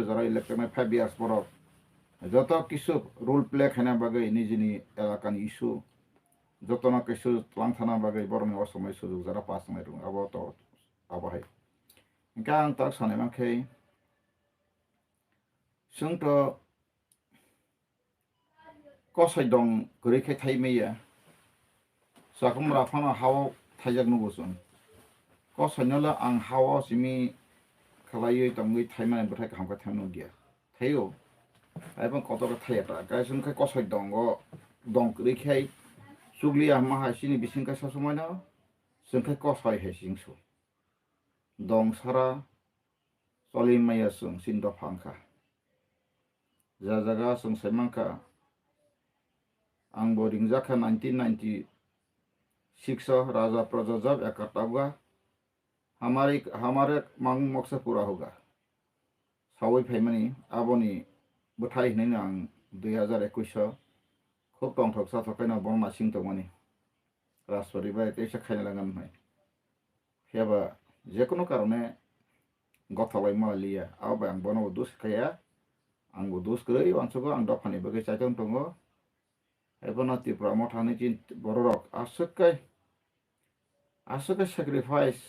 যারা ইলেকশনে 5 years পর যত কিছু রুল প্লে খানা বাগে নিজেনি এলাকানি ইস্যু যত না কিছু লাংথানা বাগে বরং অসময় সুযোগ যারা পাস নাই রং আবহাওয়া তো আবহাই ইনকা आं tak सानाय मानखै जोंथ' कसै दं गोरैखाय थाइमैया जाखुम राफाना हाव थाइजाक नुगोसन कसैनोला आं हाव सिमी खालायै दंगै थाइमाने बथाय खामका थाइनो गैया थायो आइबा कतका थाइयाटा गायसनखाय कसै दं गोरैखाय सुग्लिया माहासिनि बिसिंखाय सासुमायना जोंखाय कसै हायसिंसु dong sara solimaya sung sindo pangkha jaga sung semangka ang boarding jaka 1996 raja prajajab ekataga हमारे मांग मक्सा पूरा होगा सावै फाइमानी आबोनी बथाय हिनायनो आं 2021 खूब टंथक साथकायना बरमा सिं तंमानी राजबारी बाय तेसा खायना लागान हाय हेबा जेकुनु कारणे गथालाय मालिया आबा आं बनो दुस खाया आंबो दुस गरै वानसुगो आं दफानि बगे चाइतन दंगो एबना त्रिपुरा मथानि चिन बररक आसुकै sacrifice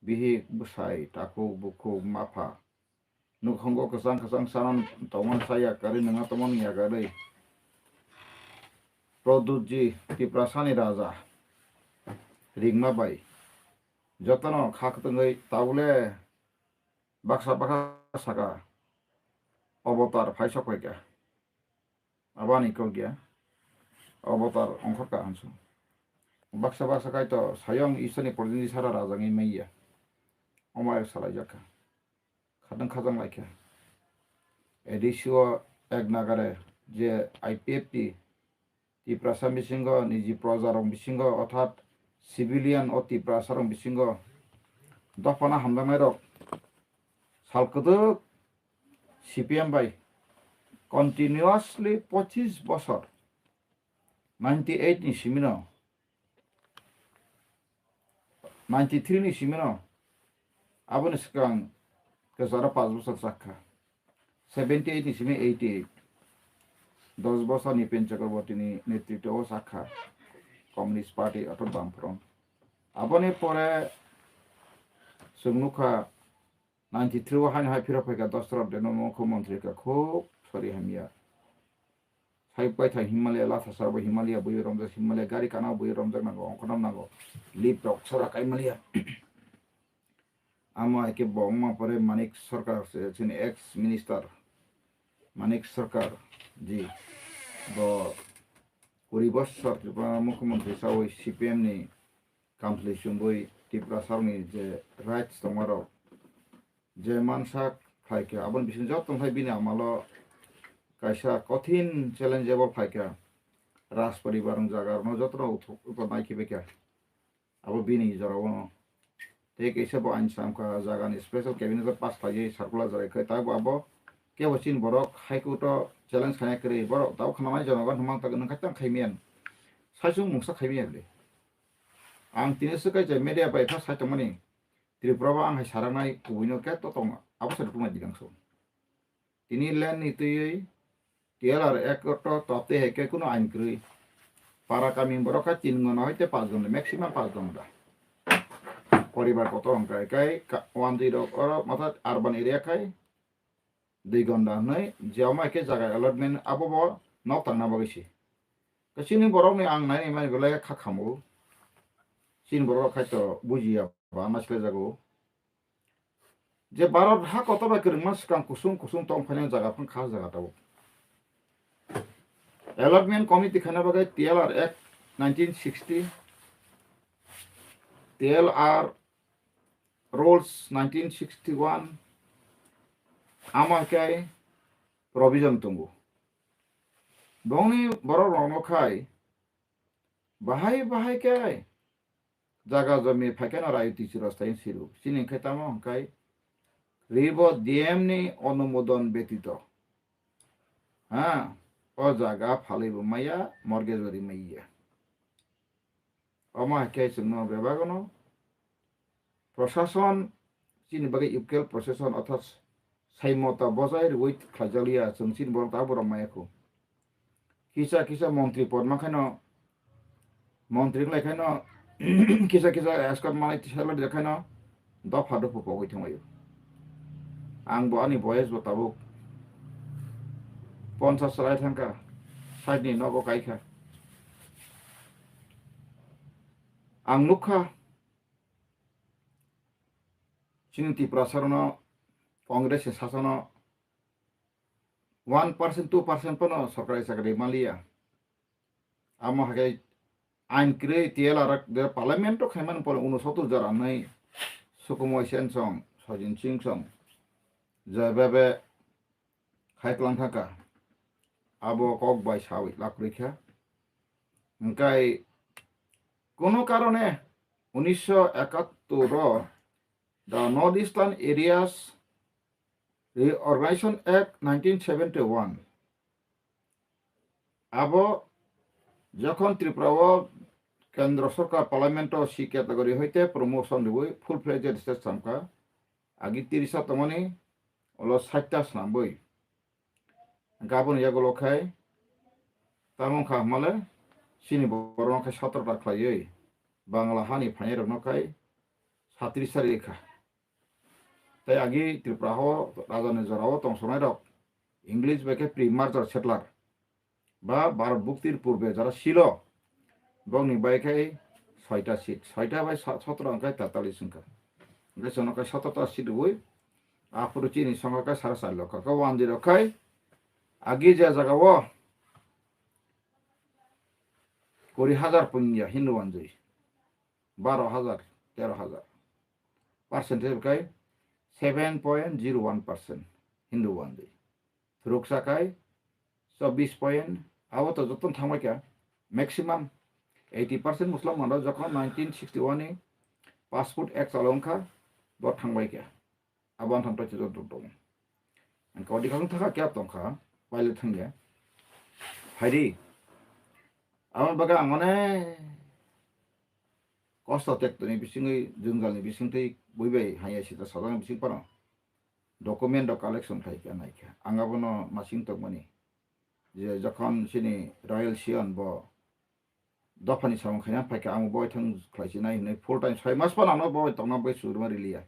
bihi busai taku buku mapa nukhongo kesang sanan toman saya kari nanga tomon ya gari produji Tiprasani raja ringma bai jotono khaktungai taule baksa saka avatar phaisa koika abani kogya avatar ongkha hansu baksa kai to sayong isani prodini sara raja ngi meiya omay salajaka khadang laikya edisio ek nagare je IPFT TIPRA bisingo niji projarong bisingo অর্থাৎ civilian o TIPRA sarong bisingo dafana hamdamai rok salkudu CPM bai continuously 25 বছর 98 ni simino 93 ni simino abone sekarang kesara 5 বছর sakha 78 ni simi 88 10 বছর নিপেন চক্রবর্তী নেতৃত্ব শাখা communist party অর্থাৎ বামফ্রন্ট আপনি পরে সুমুখা 93 হাই হাই ফিরা ফাইকা দশরফ দেন মুখ্যমন্ত্রী কা খুব সরি হামিয়া সাইপাই থাই হিমালয় লাথা সারব হিমালয় বই রমজাক হিমালয় গাড়ি কানা বই রমজাক নাগো অঙ্কনাম নাগো লিপ রক সরা কাইমালিয়া আমা একে বংমা পরে মানিক সরকার এক্স মিনিস্টার মানিক সরকার जी बो 20 বছর त्रिपुरा मुख्यमंत्री सावै CPM नि कामप्लिसन बय त्रिपुरा सारनि जे राइट्स दंमारो जे मानसा फाइके आबन बिसिन जत तंथाय बिनि आमालो कायसा कठिन चैलेंजेबल फाइके राज परिवारन जागारनो जतनो उप नायखिबेके आबो बिनि जरावनो तेक एसेबो आइनसामका जागानि स्पेशल कैबिनेट पास थायै सार्कुलार जायखै ताबो आबो केवचिन बरक हाइकोर्ट चैलेंज खाया करे बरक दाव खानाय जनगन हमang तक नखातन खाइमियान साइसुं मुंसा खाइमियाले आं तिनेसो काय मेडिया बाय फा साइतमनि त्रिपुरा आं हाय सारानाय कुइनो के तो तंग आबसर पुमा दिगांसो तिनि लेन नितयै टिएलआर एकट तपते हेके कुनो आइन क्रुइ पारा कामिं बरका 3 गना हयते 5 गना मैक्सिमाम 5 गना परिवार कत अंकाय काय 10 और माथा अर्बान एरिया काय 2 घन्टा नै जेमा के जगह अलॉटमेंट आबो नौ तंगना बगैसि कसिनि बरक नि आं नाय माने गलाय खाखामो सिन बरक खायतो बुजिया बा मासले जागो जे भारत हा कतबा करंमा सिकां कुसुम तंग फाइनाल जागा फन खा जागा दाव अलॉटमेंट कमिटी खाना बगै TLR act 1960 TLR rules 1961 amakai provision tunggu dongni borok rongno khai bahai kai jaga jami phaikena rayuti chirastai siru sini khaitamo kai ribo DM ni অনুমোদন ব্যতীত হ্যাঁ ও জায়গা ফালিব মাইয়া মর্গেজ বাড়ি মাইয়া অমা কে সুনো বেবাগনো প্রশাসন চিনি বাগে ইউকেল প্রশাসন অর্থাৎ sai mota bozai wait khajalia chungchin bor ta bor mayako kisa kisa mantri pod makhano mantri lakhano kisa kisa askar manai tisala dekhano dopha dopha pogoi thmayo ang bo ani boyes bo tabuk 50 salai thangka saini nogo kaikha ang nukha Chinti prasarana Congress sasana 1% 2% pano sarkari sakari malia amo hagai ain kre tiela rak der parlamento khaiman pon 69 jar anai sukumoy sensong sajin singsong jababe khaitlang thaka abo kok bai sawi lakrikha ngkai kono karone 1971 the Northeastern Areas Reorganization Act 1971 abo যখন ত্রিপুরা কেন্দ্র সরকার parliament C category হইতে promotion দিবই full fledged state সামকা আগে 30 তমনি হলো 60টা সামবই গাবন ইয়াগুলো খাই তামংখা মালে সিনি বরনখাই 17টা খাইই বাংলা হানি ফাইনের নখাই 37 রেখা তাই আগে ত্রিপুরা রাজধানী জরাও তংসনাই রক ইংলিশ বেকে প্রি মার্জার সেটলার বা ভারত মুক্তির পূর্বে যারা ছিল বংনি বাইকাই 6টা সিট 6টা বাই 17 অঙ্কাই 43 সংখ্যা গ্রেস অঙ্কাই 17টা সিট বই আফুর চিনি সংখ্যাকাই 4.5 লক্ষ কা 10 খাই আগে যে জায়গাও 20,000 পুঞ্জা হিন্দু ওয়ানজই 12,000 13,000 পার্সেন্টেজ কাই 7.01% হিন্দু ওয়ানজই রুকসাকাই 24 আবো তো যতন থাকবাই কে ম্যাক্সিমাম 80% মুসলিম মানরা যখন 1961 নি পাসপোর্ট অ্যাক্ট চালংখা ব থাকবাই কে আবান থামতে যত দং কদি খাং থাকা কে তংখা পাইলে থাঙ্গে হাইরি আমার বাগা মানে কষ্ট টেক্টনি বিসিংই জুনগালনি বিসিংতই বইবাই হাইয়াসিতা সাদাং বিসিং পানো ডকুমেন্ট কালেকশন থাইকে নাইকে আঙ্গাবনো মাসিং তকমানি যে যখন সিনি রয়্যাল সিয়ন ব দফানি সামং খাইনা ফাইকে আং বয় থাং খাইছি নাই नै ফুল টাইম 6 মাস পানানো বয় তংনা বই সুরমা রিলিয়া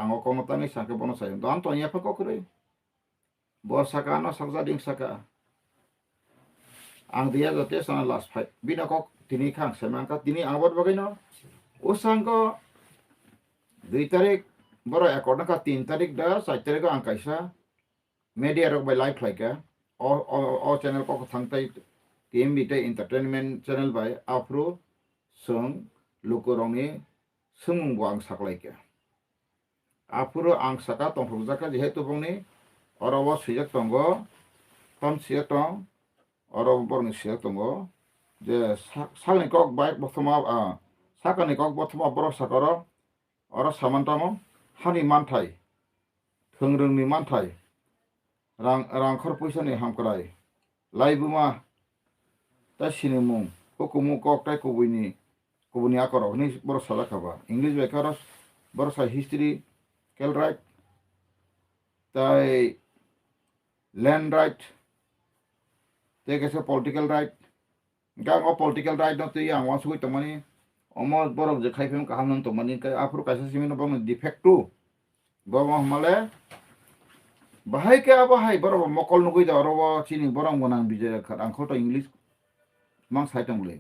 আং অকমতানি সাকে বনো সাই দন তো ইয়া ফাকো করে ব সাকা না সাকজা দিং সাকা আং দিয়া জতে সানা লাস্ট ফাইট বিনা কক তিনি খাং সেমাংকা তিনি আংবত বগাইনো ও সাংকো 2 তারিখ বড় একর্ডকা 3 তারিখ দা 4 তারিখ আং কাইসা media rok by live like all channel ko thangtai TMB te entertainment channel by afro song lukorongni sumung buang saklai ke afro ang saka tongfujaka jehetu bongni orobo sijak tongo tom siyak tong orobo borni siyak tongo je salni kok bike bothoma sakani kok bothoma boro sakaro oro samantamo hani manthai thungrungni manthai rangkhor puisa ni hamkrai laibuma ta sinimung hukumu kok tai kubuni akoro ni bor sala khaba english bekaros bor sa history kel right tai land right te kese political right gang o political right no tu yang wasui tomani omo borok je khaifem kaham non tomani kai afro kaisa simin bong defect tu bomo male bahai ke bahai borobo mokol nugui da robo chini borong gonang bijaya khat ang khoto english mang saitang le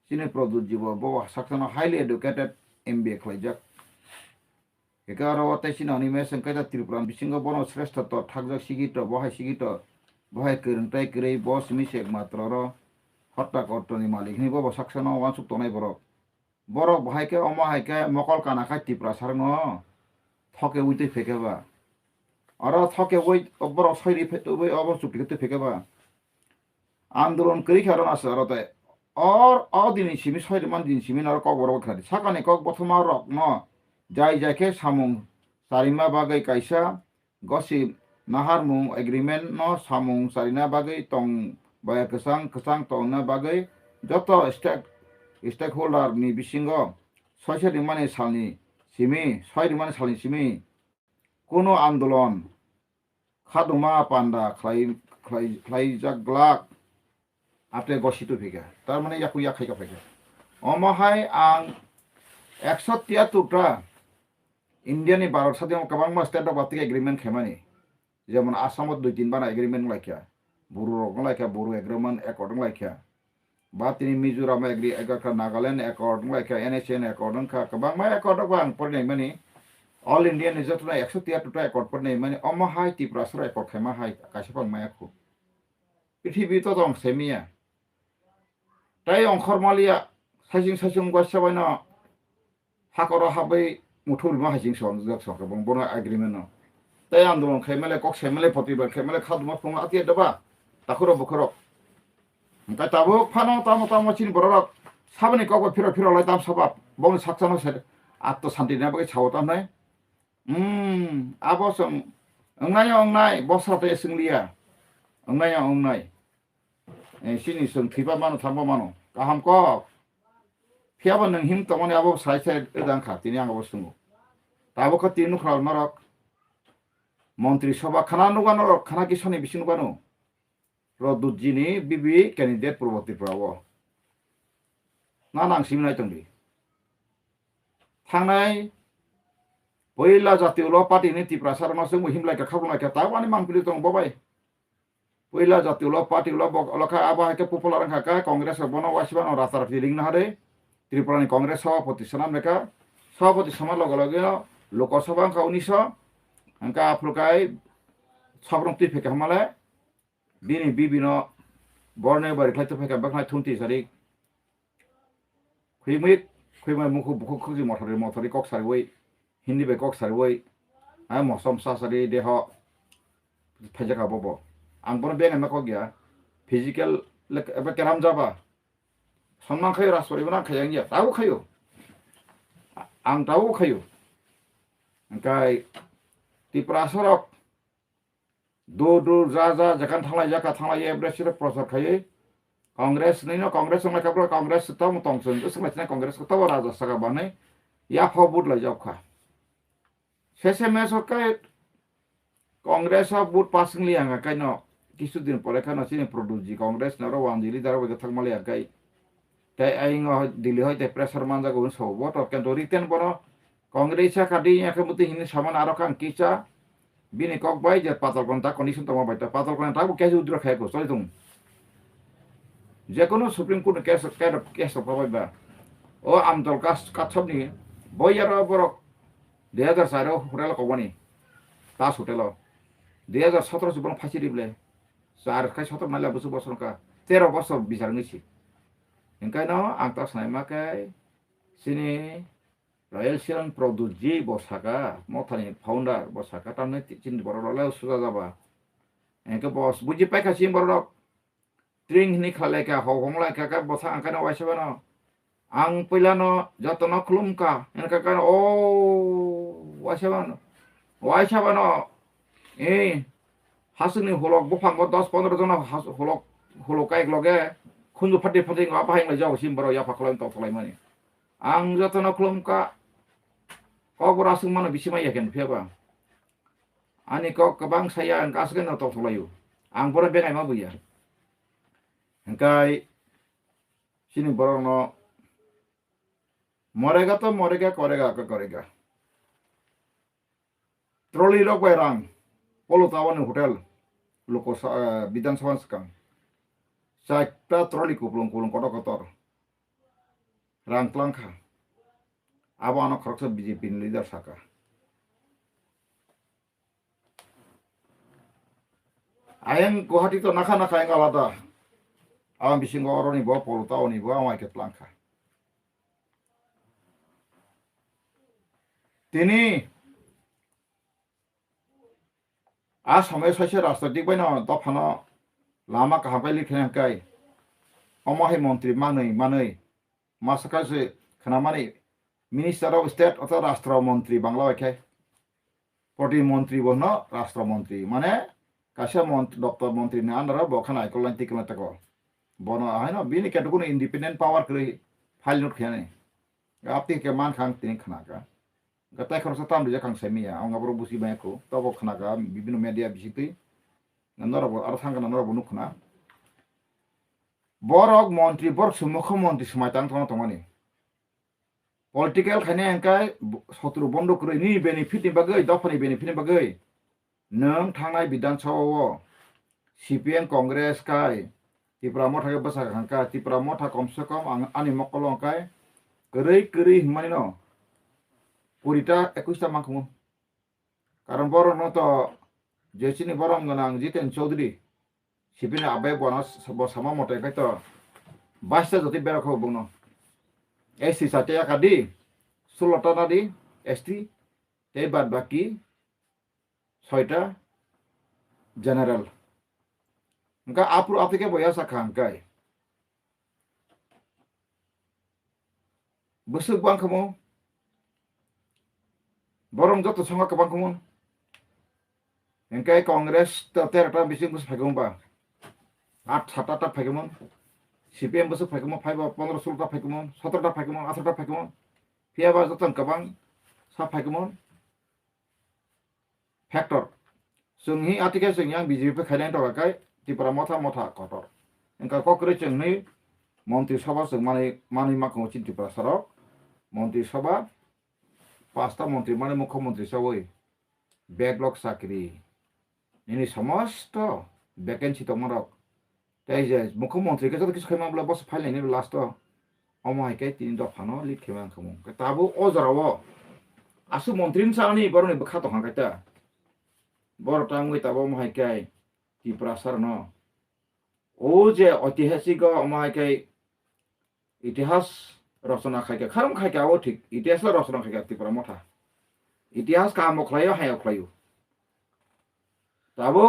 chini produt jibo bo saksana highly educated MBA khlaijak ekaro te chini Animesh kaida Tripura bisingo bono shrestha to thakjak sigito bahai kiruntai kirei boss misek matra ro hotta kortoni malik ni bo saksana wansuk tonai borok bahai ke omo hai ke mokol kana khai Tripura sarno thoke uite fekeba আরো থাকে ওই বড় সাইরি ওই অবস্থা টিকে ফেকেবা আন্দোলন করি কারণ আছে আর তাই আর দিন সিমি সাইরি মান দিন সিমি আর কক বড় খাদি সাকানে কক প্রথমা রক ন যাই যাইকে সামুং সারিমা বাগৈ কাইসা গসি নাহার মুং এগ্রিমেন্ট ন সামুং সারিনা বাগৈ তং বায়া কসাং তংনা বাগৈ যত স্টেক হোল্ডার নি বিসিঙ্গ 6 সালনি সালনি সিমি 6 সালনি সিমি কোনো আন্দোলন খাদুমা পান্ডা খাইজাগ্লাক আপনি গসিতু ফিকা তার মানে ইয়াকু ইয়াখাইকা ফিকা অমহাই আং 173টা ইন্ডিয়াनि भारत साथै गोबां स्टेट अफ बातिक एग्रीमेंट खेमानि जेमन आसामाव 2-3 बाना एग्रीमेंट लाखिया बर' रकम लाखिया बर' एग्रीमेंट एकर्ड लाखिया बा तिनि मिजोराम एग्री एगारखा नागालैंड एकर्ड लाखिया एनएचएन एकर्ड खा गोबां मा एकर्ड आं पढ़नाय माने ऑल इंडिया निजतुना 173टा एकर्ड पढ़नाय माने अमहाय त्रिपुरा सर एकर्ड खेमा हाय कासेफां मायाखु पृथ्वी तो दं सेमिया ताई अंखरमालिया साइजिं गसबायना हाकरा हाबै मुथुरिमा हाइजिं सं जक बंबना एग्रीमेंट ताई आंदोलन खेमेले कक सेमेले प्रतिबाद खेमेले खादुमा फुंगा आतिया दबा ताखुरो बखरो ओंखाय ताबो फानो तामो चिन बररक साबनि कक फिरो लाय ताम साबा बंग सातसानो से आत्तो शांति ना बगे छावता नाय आबो सं अंगनाय बसराते सिंलिया अंगनाय सिनि सं थैबा मानो थांबा मानो गाहाम क फियाबा नों हिम तमने आबो साइ एदां खातिनि आंबो सुङो ताबो ख तिनु खराव नरक मंत्री सभा खाना नुगानो खाना किसनि बिसिनुगानो रदुजिनि बिबि कैंडिडेट पूर्व त्रिपुराव ना नांसिमनाय तंदि थांनाय पहिला जातीय पार्टीनि त्रिपुरा सारमासो हिमलाय खाबुनाय ताबानि मांपिलि दं बाबाय पहिला जातीय पार्टी लखा आबाहाके पपुलार खाका कांग्रेस बनो वासिबानो राताराति लिंनो हादे त्रिपुरानि कांग्रेस सभापति सनाम लेखा सभापति समा लगे लोकसभा का 1900 अंका आफ्लुकाय साब्रंति फेका हमाले बिनि बिबिनो बरने बारि खायतो फेका बखनाय थुंति सारि खैमै मुखु बुखु खुजि मथरि कक सारिवै हिंदी बे कक सारिवै आ मसम सासारि देह पaijakha बबो आं बन बेंग मा गया फिजिकल एबा केराम जाबा सम्मान खायो राजपरि बना खायांगिया ताबो खायो आं ताबो खायो ओंखाय त्रिपुरा सरक दो जा जखान थांलाय जाका थांलाय एब्रेसिर प्रचार खायो कांग्रेस नैनो कांग्रेस संलाय काब्र कांग्रेस तम तंसन संलायना कांग्रेस तब राजा सगा बानै या फबुद लाय जावखा सेसे मेसकाय कांग्रेस बुट पासिं लियांगा कायनो किसु दिन परे खाना सिनि प्रोड्यूस कांग्रेस नरो वांदि लिडार बगे थांमालिया काय ताई आइंग दिल्ली होते प्रेशर मानजा गुन सबो तो केन रिटेन बनो कांग्रेस कादि याके मुति हिनि सामान आरो कां किचा बिनि कक बाय जे पातलकन ता कंडीशन तमा बायता पातलकन ताबो केजु उद्र खायको सरि दं जेकोनो सुप्रीम कोर्ट केस पाबायबा ओ आमदल काछबनि बयारो बरक 2004 होटेल कबानि ताज होटेल 2017 जुबन फासि दिबले सार खाय 17 नाला बोसोर का 13 बोसोर बिचारनिसि ओंखायनो आं ता सानायमाखाय सिनि रयेल सिरां प्रदुजी बसाका मथानि फाउंडार बसाका तामने चिन बरलाय सुजा जाबा एके बस बुजि पाइखासिम बरक ट्रिं हिनि खालायका हगंलायका का बसा आंखानो वाइसबानो आं पहिलानो जतनो खुलुमका एनका का ओ वाइसबानो ए हासुनि हलक बफांग 10-15 जन हलक कायक लगे खुंजु फाटे बाहायलाय जाव सिमबरो या फाखलाय तखलाय माने आं जतनो खुलुमका कगरासुं मानो बिसिमा याकेन फेबा आनि क गोबां साया गासगेन तखलायो आं बरो बेगाय मा बुया ओंखाय सिनि बरनो मरेगा तो मरेगा करेगा ट्रॉली लोग बैरांग पोलोतावन होटल लोको विधानसभा सकं चाइटा ट्रॉली कुपलुं कटकतर रांक्लांखा आबानो खरक्स बीजेपी लीडर साका आयें गुवाहाटी तो नाखा आयें आलादा आं बिसिंग अरनि बो पोलोतावनि बो आं केप्लांखा तिनी आ समय सासे राजनीतिक बायना दफानो लामा काहाबाय लिखेनायखाय अमाहाय मंत्री मानै मासकासे खनामानि मिनिस्टार ऑफ स्टेट अथवा राष्ट्र मंत्री बांग्ला वाइखाय प्रति मंत्री बनो राष्ट्र मंत्री माने कासे दफ्तर मंत्री ने आंदर बखाना आइकलाइन तिकला तको बनो हायनो बिनि केटकुन इंडिपेंडेंट पावर करै फाइल नोट खेने आपति के मान खां तिनि खनाका gatai khorsa tam dija kang semia ang abro busi ba ko tobo khana ga bibino media bisipi nanoro ar thanga nanoro nukhna borok mantri borok muখ্যমন্ত্রী সময় tang tongani political khane angkai sotru bondo kure ni benefit ni bagai dofani benefit ni bagai nang thangnai bidan sawo CPM Congress kai Tripura Motha ke basa khangka Tripura Motha komse kom ani mokolong kai keri himani no purita 21 mangkung karon borok no to jesini borok ganang jiten chaudhuri CPM abai bonas sabo sama motai kai to basta joti bera kho bungno SC satya kadi sulota nadi ST te bad baki 6টা general engka apru apike boya sakhang kai busuk bang kamu borong joto songa kabang kamu engkai Congress terta bising bus phagong ba 8-7টা phagong CPM busuk phagong 15-16টা phagong 17টা phagong 18টা phagong piaba joton kabang sa phagong factor sunghi atike sungyang BJP khailan to kai Tripura Motha kotor engka kokre chungni মন্ত্রী সভা মানে মাখো Tripura sarok মন্ত্রী সভা 5টা মন্ত্রী মানে মুখ্যমন্ত্রী সবই ব্যাকলগ চাকরি ইনি সমস্ত ভ্যাকেন্সি তোমারক তাই যে মুখ্যমন্ত্রীকে যদি কিছু খাইমাবলা বস ফাইলাইনি লাস্ট অমাইকে 3 দফানো লিড খেমান খামু তাবো অজরাও আসু মন্ত্রীন সানি বরনি বখা তো হাঙ্গাইতা বড় টাঙ্গই তাবো মাইকে Tripura sarno ও যে ঐতিহাসিক অমাইকে ইতিহাস রচনা খাইকে খারম খাইকে ও ঠিক ইতিহাস রচনা খাইকে Tripura Motha ইতিহাস কাম খলাইও হায় খলাইও তাবো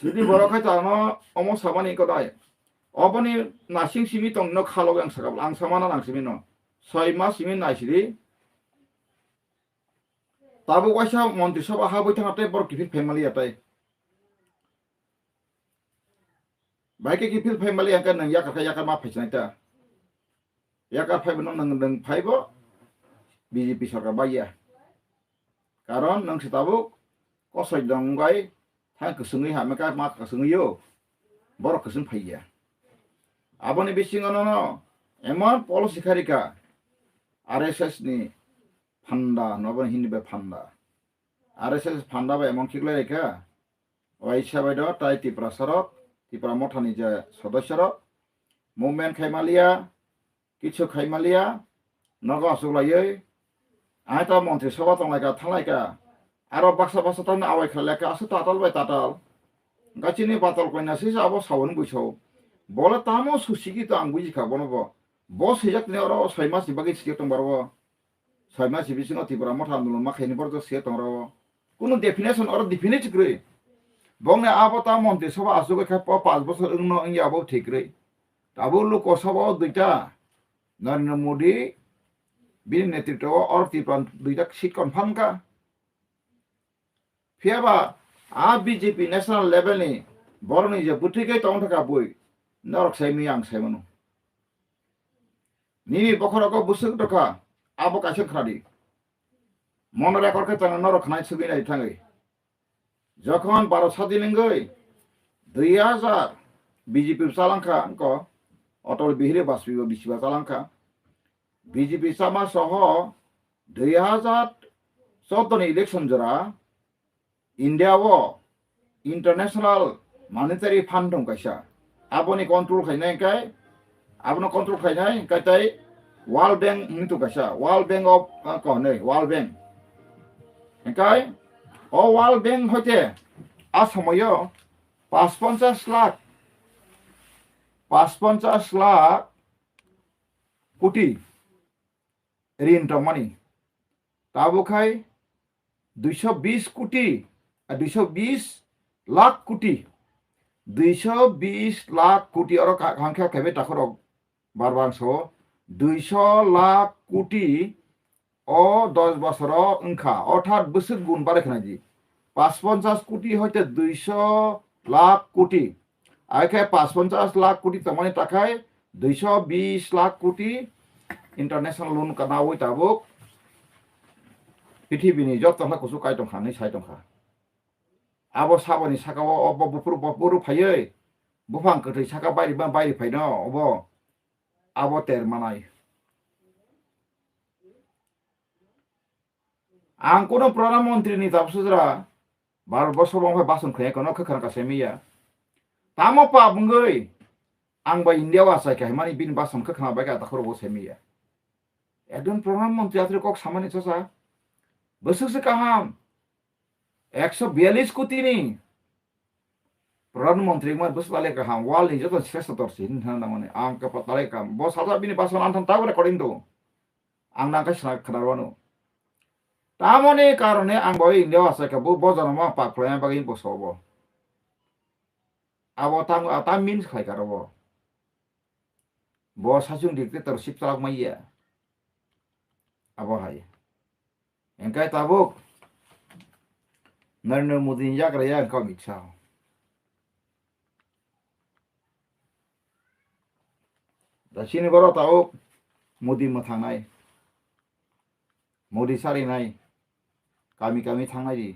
যদি বড় খাই তানো অমো সাবানি কদাই অবনি নাসিং সিমি তং ন খালো গাং সাগাব আং সামানা নাং সিমি ন 6 মাস সিমি নাইসিরি তাবো ওয়াইসা মন্ত্রিসভা হাবই থাকাতে বড় কিফিল ফ্যামিলি আতাই বাইকে কিফিল ফ্যামিলি আঙ্কা নং ইয়াকা মা ফাইসনাইতা ইয়াকা ফাইবো নং ফাইবো BJP সরকার বাইয়া কারণ নং সিতাবো কসই দংগাই থাং কসুঙি হামেকা মা কসুঙিও বড় কসুং ফাইয়া আবনি বিসিঙনো ন এমন পলিসি খারিকা RSS ni ফান্ডা নবন হিন্দিবে ফান্ডা RSS ফান্ডা বা এমন কিগলাই রেখা ওয়াইসা বাইদ তাই Tripura sarok Tripura Motha ni যে সদস্যর মুভমেন্ট খাইমালিয়া কিছু খাইমালিয়া নগ আসুলাইयै আইতা মন্ত্রী সভা তংলাইকা থালাইকা আরো বাক্সা তান আওয়াই খালাইকা আসু তাতাল বাই তাতাল গাচিনি বাতাল কইনাসি আবো সাवन বুইছাও বলে তামো সুসিকি তো আং বুইজিখা বনবো বস হিজাকনি আরো 6 মাস বাকি সিকে তংবারবো 6 মাস বিসিনো Tripura Motha আন্দোলন মা খাইনি বড় সিকে তংরাবো কোনো ডেফিনেশন আর ডিফিনিট গ্রে বংনে আবতা মন্ত্রী সভা আসুকে খাই 5 বছর উন্ন ইয়াবো ঠিক রে তাবো লোকসভা দুইটা নরেন্দ্র মোদি বিন নেতৃত্ব আর Tripura দুইটা সিট কনফার্ম কা ফিয়াবা BJP ন্যাশনাল লেভেল ni বরনি যে বুটিকে তং থাকা বই নরক সাইমি আং সাইমানো নিনি বখরক বুসুক দকা আবো কাছে খাদি মন রেকর্ডকে তাং নরক খানাই ছবি নাই থাঙ্গই যখন 12 স্বাধীনঙ্গই 2000 BJP চালাঙ্কা অঙ্ক অটল বিহারী বাজপেয়ী বিশিবা চালাঙ্কা BJP সামা সহ 2014 ni ইলেকশন জরা ইন্ডিয়া ও ইন্টারন্যাশনাল মনিটারি ফান্ড দং কাইসা আবনি কন্ট্রোল খাইনাই কাই আবনো কন্ট্রোল খাইনাই কাইতাই ওয়ার্ল্ড ব্যাংক নিতু কাইসা ওয়ার্ল্ড ব্যাংক অফ কনে ওয়ার্ল্ড ব্যাংক একাই ও ওয়ার্ল্ড ব্যাংক হইতে আসময় 55 লাখ কোটি ঋণ মানি তাবুখাই 220 কোটি 220 লাখ কোটি 220 লাখ কোটি আর হাংখা খেবে তাখরক বারবাংশ 200 লাখ কোটি ও 10 বছর অংখা অর্থাৎ বছর গুণ বাড়ে খানাজি 55 কোটি হইতে 200 লাখ কোটি আইখাই 55 লাখ কোটি তমানি টাকায় 220 লাখ কোটি ইন্টারন্যাশনাল লোন কানাওই তাবুক pithibini jot tongkha kusuk kai tongkha nei sai tongkha abo saboni sakao obo bufuru phaiye bufang kwtui saka bairi phaino obo abo ter manai ang kono pradhan mantri ni tapsudra Bharat Borsho bangpai bason khaya kono khakhan ka semiya tamo pa bungoi ang ba India wasai kai mani bin bason khakhan ba ka takhoro bo semiya ekজন প্রধানমন্ত্রী আছে cock সামান্য চসা বসুসে কাহাম 142 কোটি নি প্রধানমন্ত্রী মার বসলালে কাহাম ওয়াল নি যত শ্রেষ্ঠ তরসি না মানে আং কা পতালে কাম ব সাজা বিনি বাসন আনথান তাগরে করিন দো আং না কা সনা খনারওয়ানো তামনে কারণে আং বই ইন্ডিয়া আছে কা বো বজনমা পাকফলায় বাগিন বসবো আবো তাম মিনস খাই কারবো ব সাজুং ডিক্টেটরশিপ চালাক মাইয়া abo hai engkai tabuk Narendra Modi jak raya engkau miksau da sini boro tabuk Modi mathangnai Modi sarinai kami thangnai di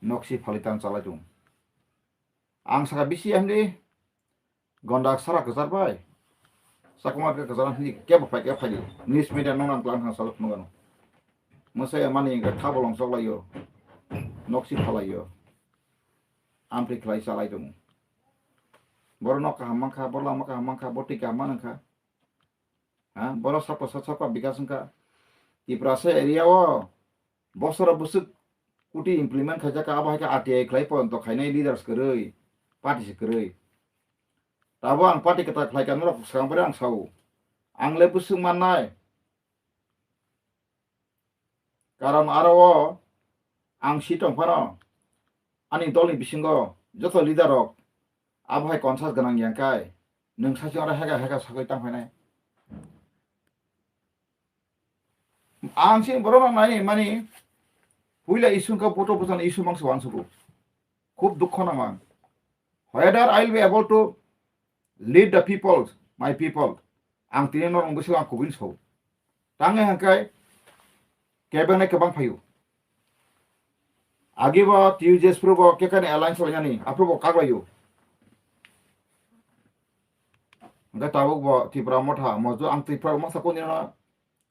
noksi phalitan chalajung ang saka bisi amdi gondak sara kezarbai Sakumat ke kesaran ni kya pakai news media nongan pelan saluk nongano masa mani ke tabolong sok layo noksi phalayo ampli klai salai dum borno ka Mankha borla maka Mankha botika manangkha ha boro sapa bikasangka Tripura se area o bosora busuk kuti implement khaja ka abai ka ATI klai pon to khainai leaders kerei party se kerei Tabo ang party kata kelaikan mula sekarang pada ang sau. Ang lebus manai. Karam arawo ang sitong pano. Ani doli bisinggo joto leader rok. Abhai konsas ganang yang kai. Nung sasi ora hega sakoi tang phanai. Ang sing borong nai mani huila isu ka poto pusan isu mangsa wansuku. Khub dukho namang. Whether I will be able to lead the people, my people. Ang tinenor ang gusto ang kubin so. Tangay hangkay, kaya na kabang payo. Agi ba, TUJS pro ba, kaya ka ni alliance ba niya ni, apro ba kaglayo. Ang tawag ba, Tripura Motha, mozo ang Tripura Motha ko nila,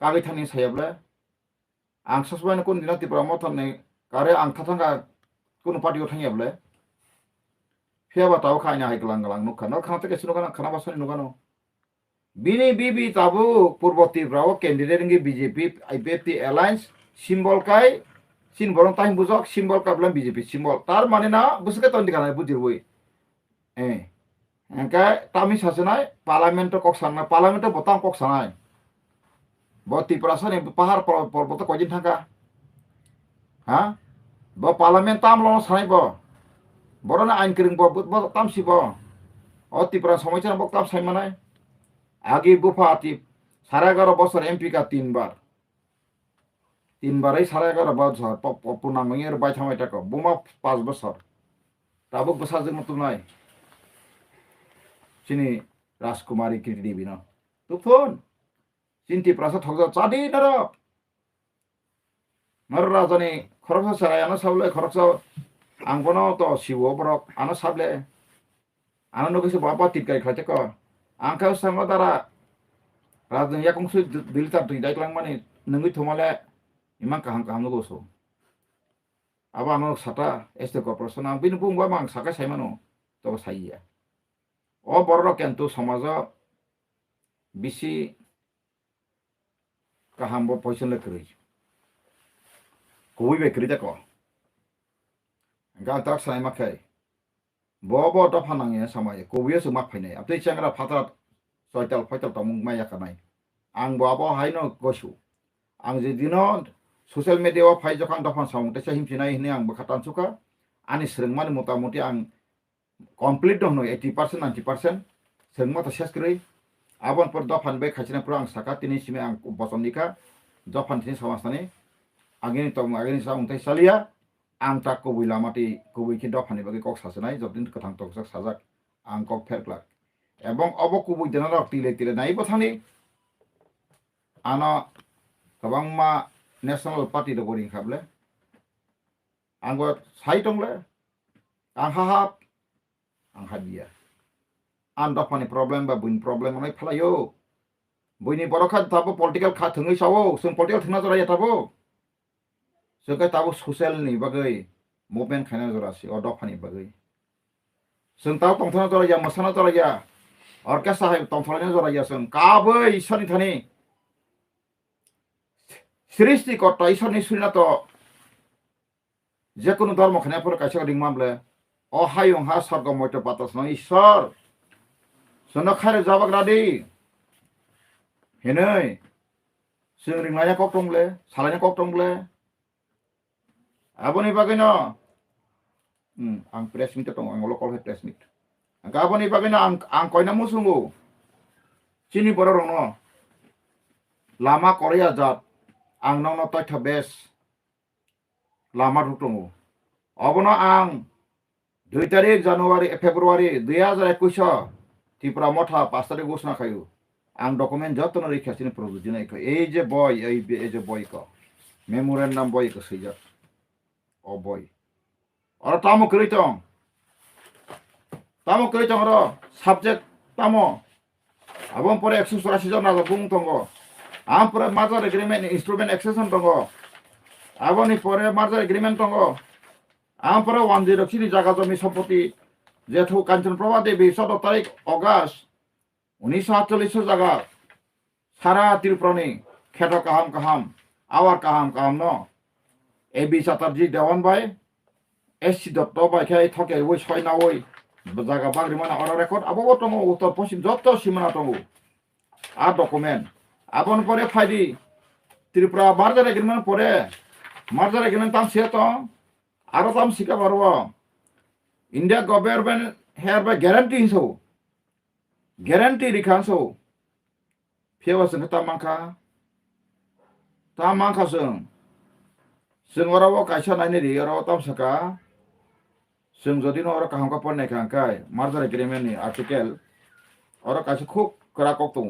kagay tanin sayable. Ang sasabay na ko nila Tripura Motha ni, kare ang tatangga, kuno pati ko tanyable. Kaya ba tao kanya hay galang nukano kanata ke sino kana basani nukano bini bibi tabu purbo Tripura candidate ngi BJP IPFT alliance simbol kai sin borong tahim buzok simbol ka blan BJP simbol tar mane na busuke ton dikana budir boi engka tami sasenai parlamento kok sana parlamento botang kok sanai bo Tripura sane pahar porboto kojin thangka ha bo parliament tam lo sanai bo Borona ain kering bo tam si bo. O Tripura समाचार bo tam sai manai. Agi bupati 11.5 বছর MP ka 3 বার এই 11.5 বছর পপুনা মঙ্গের by থামাই টাকা বুমা 5 বছর তাবুক বসাজের মতো নয় চিনি রাজকুমারী কীর্তি দেবী না তুফুন চিন্তি প্রাসাদ ঠকজা চাদি নর রাজনী খরকসা সারায়ানো সাবলে খরকসা ang bono to siwo borok ano sable ano no kisi bapa tikai khache ko ang ka sama dara radun yakung su dilta tu dai klang mani nungui thomale imang kaham no goso aba no sata este corporation ang bin bung ba mang saka saimano to saiya o borro kentu samaja bisi kaham bo poison le kri koi be kri ta ko Gantak sai makai. Bobo to phanang samai kobiya sumak phainai. Aptei changra phatrat soital tamung maya kanai. Ang bobo haino gosu. Ang jedino social media wa phai jokan dofan samung tesa himsinai hini ang bakhatan suka. Ani srengman motamuti ang complete dohno 80% 90% srengma ta ses krei. Abon por dofan be khachina pro ang saka tini sime ang bosondika dofan tini samastani. Agini samung tai salia. Ang tak kubui lamati kubui kinto phani bagi kok sasenai jobdin kathang tok sajak ang kok pherklak ebong obo kubui denarok tile nai bothani ana kabangma national party da boring khable anggo sai tongle ang hahap ang hadia an dofani problem ba buin problem mai phlayo buini borokha tabo political kha thungui sawo sung political thungna jora ya tabo sungkai tabo social ni bagai movement khana jora si o dofani bagai sung tabo tongthana jora ya masana jora ya orchestra hai tongthana jora ya sung kabai isani thani সৃষ্টি কর্তা ঈশ্বরনি সুরিনাত যে কোনো ধর্ম খানাপুর কাছে রিংমামলে অহায়ং হা স্বর্গ মৈত্র পাতস ন ঈশ্বর সনখারে জাবাগ্রাদি হেनै जों रिंलायना कक दंले सालायना कक दंले आबोनि बागैनो आं प्रेस मिट दं आं लकल प्रेस मिट गाबोनि बागैनो आं कयना मुसुंगो चिनि बर रंनो लामा करिया जात आं नंनो तथ्य बेस लामा रुटंगो अबनो आं 2 तारिख जानुवारि फेब्रुवारि 2021 त्रिपुरा मथा 5 तारिख घोषणा खायो आं डकुमेन्ट जतन रैखासिन प्रजुदिनाय खो ए जे बय ए जे बय को मेमोरेन्डाम बय को सैजा ओ बय और तामो करितं रो सब्जेक्ट तामो आबम परे 184 जन नाजा बुं तंगो आम परे मार्जार एग्रीमेंट इंस्ट्रूमेंट एक्सेसन तंगो आबनि परे मार्जार एग्रीमेंट तंगो आम परे 103 जागा जमी सम्पत्ति जेथु कांचन प्रभा देवी 14 तारिख अगस्त 1948 जागा सारा त्रिपुरानि खेत काहाम काहाम आवार काहाम काहाम न एबी चटार्जी देवान बाय एससी दत्त बायखाय थके वै सयना वै जागा बाग्रि माना अर रेकर्ड आबो तंगो उत्तर पश्चिम जत्त सीमाना तंगो आ डकुमेन्ट आबन परे फाइदि त्रिपुरा मार्जार एग्रीमेंट परे मार्जार एग्रीमेंट ताम से तो आरो ताम सिका बारबो India government hereby guarantee so guarantee रिखानसो फेवासन तामांखा जों अराव कायसा नायनि रि अराव तामसका जों जदि न अर काहामका पन्नाय खांखाय मार्जार एग्रीमेंट नि आर्टिकल अर कायसा खुब करा कक दङ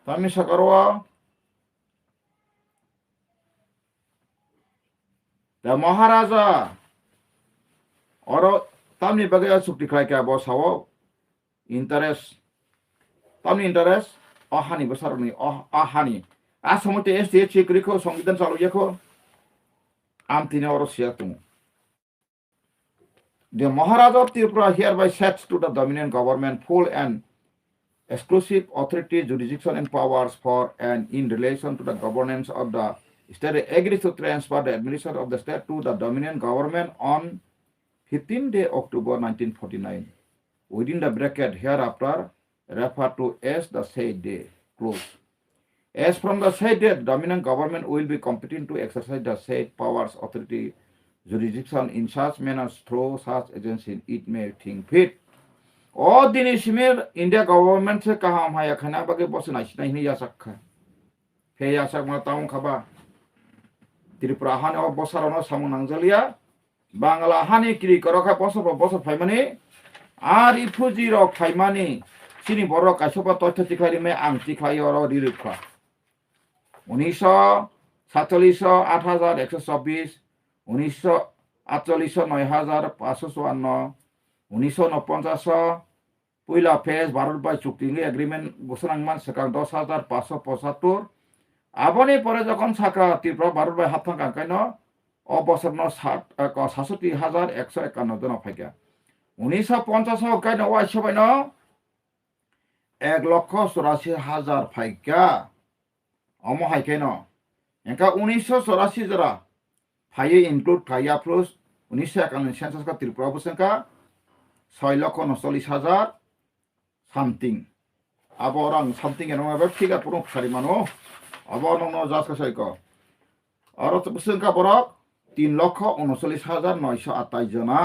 तामि सकारवा दा महाराजा और तामनि बागै सुक्ति खायका बसाव इंटरेस्ट तामनि इंटरेस्ट अहानि बसारनि अहानि आसामते एसटी चिक्रिखौ संविधान चालुयाखौ आमतिने और सियातु The Maharaja of Tripura hereby sets to the dominant government full and exclusive authority, jurisdiction and powers for and in relation to the governance of the state agrees to transfer the administration of the state to the dominant government on 15th day October 1949 within the bracket hereafter referred to as the said day close. As from the said date, dominant government will be competent to exercise the said powers, authority, jurisdiction in such manner through such agency it may think fit. All the Nishimir India government se kaham haya khana bage bos naisna hi ya sakha. He ya sak ma taung khaba. Tripura han o bosarano samunangjalia. Bangla hani kiri korokha bosor phaimani. Ar ifuji rok phaimani. Sini borok kasopa tothya tikhari me ang tikhai oro dirikha. 1947 8126 1948 9554 1949 पहिला phase Bharat bye चुक्तिनि agreement घोषणामान सकां 10575 आबनि परे जखन साका Tripura Bharat bye हाबथां कांकायनो अबसरनो 67151 जन फायगा 1950 कायनो वाइसबायनो 1,84,000 फायगा Amo हायकेनो Enka 1984 जरा Phaye include फाया plus 1951 census का Tripura बसंका 6,39,000 something अब orang something एनो माबा फिगा पुरो खारिमानो अब ननो जास का सयको और तो बसंका बरक 3,39,928 जना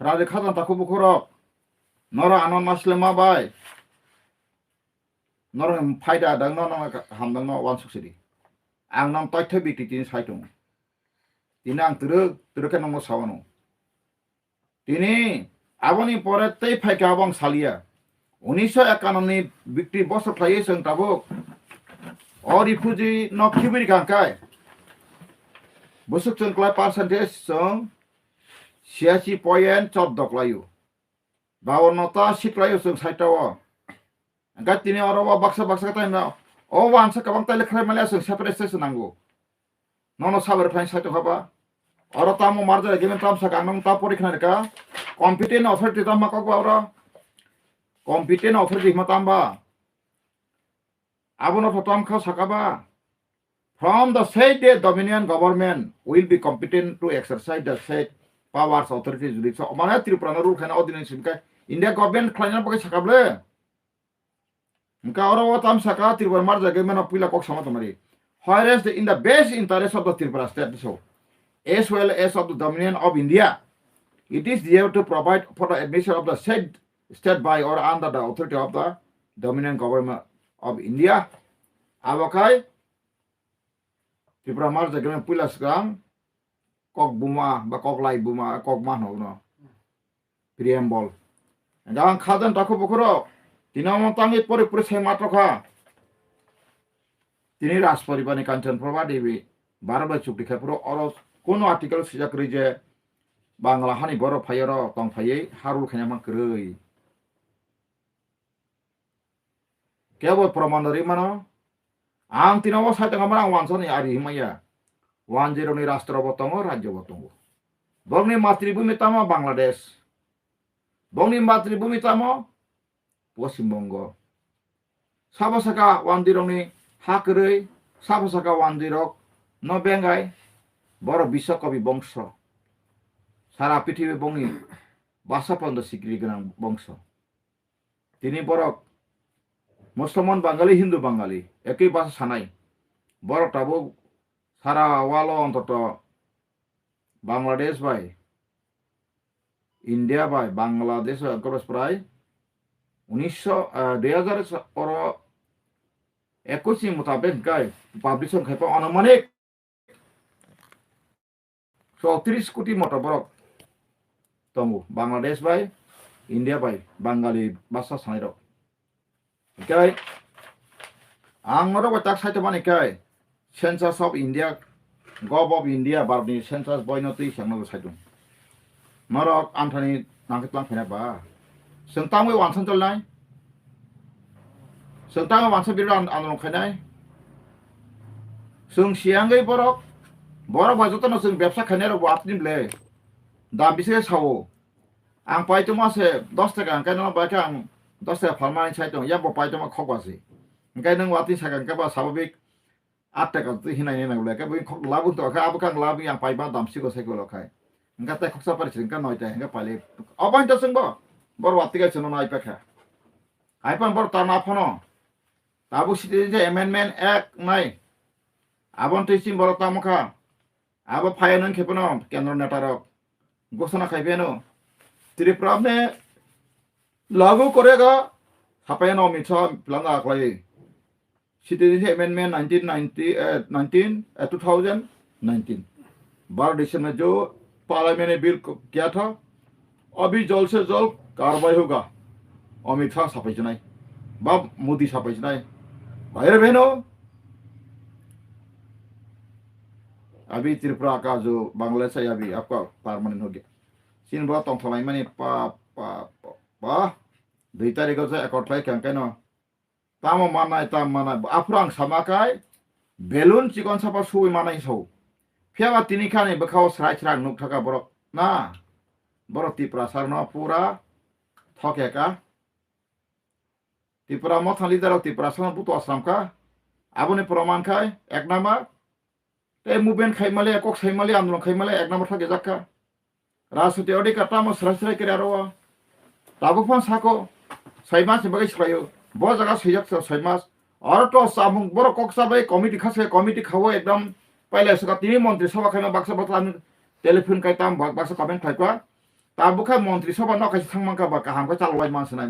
राजे खाजन ताखौ बुखरक नरा आनन मासलेमा बाय नर फायदा दङ न हामदङ वान सुक्सिदि आं नाम तथ्य बिटिनि साइटं दिनै आं तुरुके नंगौ सावनो दिनै आबनि परे तै फायका आबं सालिया 1951 नि बिक्ति बसर थायो जों Tabo or refugee no kibiri kangkai busuk chung klai percentage chung 86 chop dok layu bawon nota sik layu chung saitawa angkat tini orawa baksa kata na o wansa kabang tele khrai mala chung separation nango nono sabar fain saito khaba ora tamo marja given tam sa kanong ta porikhna ka competent authority tam makok ora competent authority matamba abono tam kha sakaba from the said dominion government will be competent to exercise the said powers authorities judi so mana Tripura rule khana ordinance ka India government khlaina bagai sakable Mka ora tam saka Tripura marja given pila kok sama tamari whereas in the best interest of the Tripura state so as well as of the dominion of India, it is there to provide for the admission of the said state by or under the authority of the dominion government of India. Abakai, Tripura Marja Grand Pulas Gang, Kok Buma, Bakok Lai Buma, Kok Mano, no preamble. And Gang Kadan Takubukuro, Tinamontangi Pori Purse Matroka, Tini Raspori Bani Kantan Provadi, Barba Chupikapuro, or কোনো article সিজাকরি যে বাংলা হানি বড় ফাইর তং ফাইয়ে হারুল খাইনামা কই কেবল প্রমাণরি মানো আং তিনাও সাইতে আমরা ওয়ানসনি আরি হিমাইয়া 10 ni রাষ্ট্র বতঙ্গ রাজ্য বতঙ্গ বংনি মাতৃভূমি তামা বাংলাদেশ বংনি মাতৃভূমি তামা পশ্চিমবঙ্গ সাবসাকা 10 ni হাকরই সাবসাকা 10 no bengai বড় বিশ্বকবি বংশ সারা পৃথিবী বঙ্গি ভাষা পন্দ স্বীকৃতি গোনাं বংশ তিনি বড় মুসলমান বাঙালি হিন্দু বাঙালি একই ভাষা সানাই বড়টাবো সারা ওয়ালো অন্তত বাংলাদেশ বাই ইন্ডিয়া বাই বাংলাদেশ গরস প্রায় 2021 মোতাবেক গাই পাবলিশন খাইপা অনুমানিক 30 কোটি মতো বরক তমু বাংলাদেশ বাই ইন্ডিয়া বাই বাঙালি ভাষা সানাই রক কাই আংরো তাক সাইতে মানে কাই census of India gov of India বারনি সেন্সাস বয়নতি সামনো সাইদুন মরক আমথানি নাকিতলাং ফেনা বা সন্তামই ওয়ানसन চলনাই সন্তামই ওয়ানसन বিরান আন্দোলন খাইনাই जों सियांगै बरक बरक बाजतनो जों व्यवसा खायनाय वापनिमले दा बिसे सावो आं पाइतो मासे 10 टाका अंकायनो बाके आं 10 टाका फार्मानि साइतो या बो पाइतो मा खकवासि अंकाय नों वापनि सागा अंका बा साबबिक 8 टाका तु हिनाय नांगले का बि खक लाबु तो का आबो कां लाबि आं पाइबा दामसिको साइको लखाय अंका ता खक्सा पारिसिन का नयता अंका पाले अबाइन त जोंबो बर वातिगा चनो नाइपाखा आइपान बर ताना फनो ताबु सिटिजेन एमेन्डमेन्ट एक्ट नाय आबन तैसिम बर तामखा आबो फायनन खेपनो केन्द्र नेतारक घोषणा खाइबेनो त्रिपुरा में लागू करेगा सापायनो मिथा प्लांगा आखलाई सिटीजन अमेंडमेंट 2019 12 दिसंबर में जो पार्लियामेंट ने बिल किया था अभी जल्द से जल्द कार्रवाई होगा अमित शाह सापाइजनाय बा मोदी सापाइजनाय भाई बहनों अभी त्रिपुरा का जो बांग्लादेश है अभी आपका परमानेंट हो गया सिन बा तंथलाई माने पा 2 तारिख से एकटलाय केंकेनो तामो मानाय ताम मानाय आफ्रां सामाकाय बेलुन चिकन सापा सुइ मानाय सौ फेवा तिनि खाने बखाव स्राय स्राय नुक थाका बरक ना बरक त्रिपुरा सरना पूरा थकेका त्रिपुरा मथा लिडर त्रिपुरा सरना पुतो आश्रम का आबने प्रमाण खाय एक नामा ते मुभमेंट खाइमाले कक साइमाले आंदोलन खाइमाले एक नम्बर थाके जाक्का राजनीति अधिकार तामो स्राय करे आरो ताबुफान साको साइमास बगै स्रायो ब जगह सैजक साइमास और तो सामुं बर कक्सा बाय कमिटी खासे कमिटी खावो एकदम पहिले सका तिनि मन्त्री सभा खाइमा बाक्सा बतलाम टेलिफोन काइ ताम बाक्सा कमेन्ट थाइका ताबुखा मन्त्री सभा न काइस थांमांका बा काहामखा चालबाय मानसनाय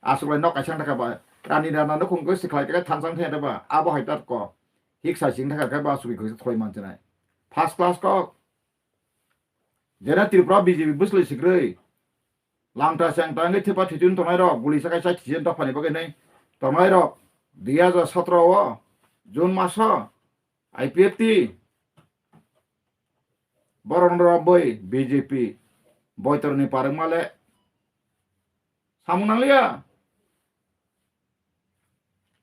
आसुलाय न काइसां थाका बा रानि रानानो खुंगो सिखलाय थानसां थायदा बा आबो हाइतात को हिक्सा सिंह थाका बा सुबि खै थय मानसनाय फर्स्ट क्लास को जेना त्रिपुरा बीजेपी बुसलै सिग्रै लांटा सेंटांगै थेपा थिजुन तनाय र गुलि साकाय साय थिजन दफानि बगै नै तनाय र 2017 ओ Jun maso IPFT borong boy BJP boy terni pareng male samunang lia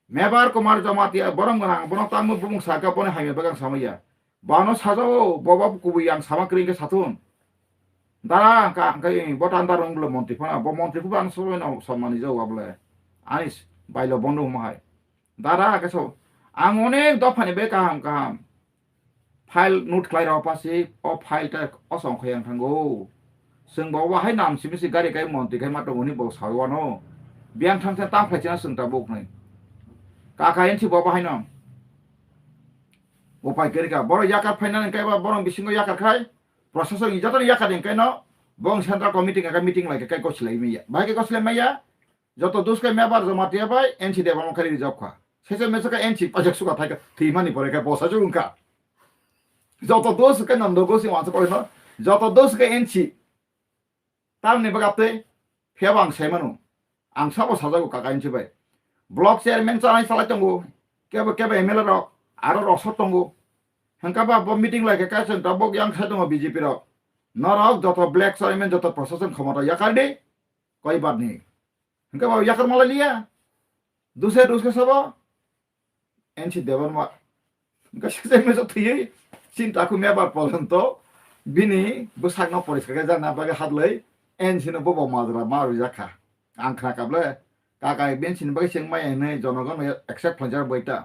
mebar kumar jamatia borong ganang borong tamu bumung saka pone haime bagang samaya bano sajao boba kubi yang sama kering ke satun dara ka kai botan darong blo monti phana bo monti ku ban so no samani jau able anis bailo bondo mahai dara ka so ang onek dofani be kaham file note klai ra pasi o file ta osong khoyang thango sing bo wa hai nam simisi gari kai monti kai mato ngoni bo sawano biang thang ta ta phachina sing ta bok nai ka ka yen thi bo ba hai nam upai keri ka boro yakar final kai ba borong bisingo yakar khai processor ijator yakar den kai no bong central committee ka meeting lai kai ko silai mi ya ba ke ko silai mai ya joto dus kai mebar jama tia bai NC de ba khari job kha sese meso ka NC pajak suka thai ka thimani pore ka bosa ju ka joto dos ka nam do gosi wansa pore no joto dos ka NC tam ne bagate phebang saimanu ang sabo sajago ka kain bai block chairman chanai salai tongo keba MLA rok aro rok tongo hangkaba bo meeting lai ka kaisen tabok yang khatongo BJP rok narok joto black chairman joto procession khamata yakar de koi baat nahi hangkaba yakar mala liya दूसरे दूसरे सब NC देवन मा गसे में जो थी चिंता को मेबार पर्यंत बिनी बसागनो परिस्कार जाना बागे हादलै एनसी न बबो माजरा मारु जाखा आंखा काबले काका बेनसिन बागे सेंमाय नै जनगन एक्सेप्ट फंजार बैता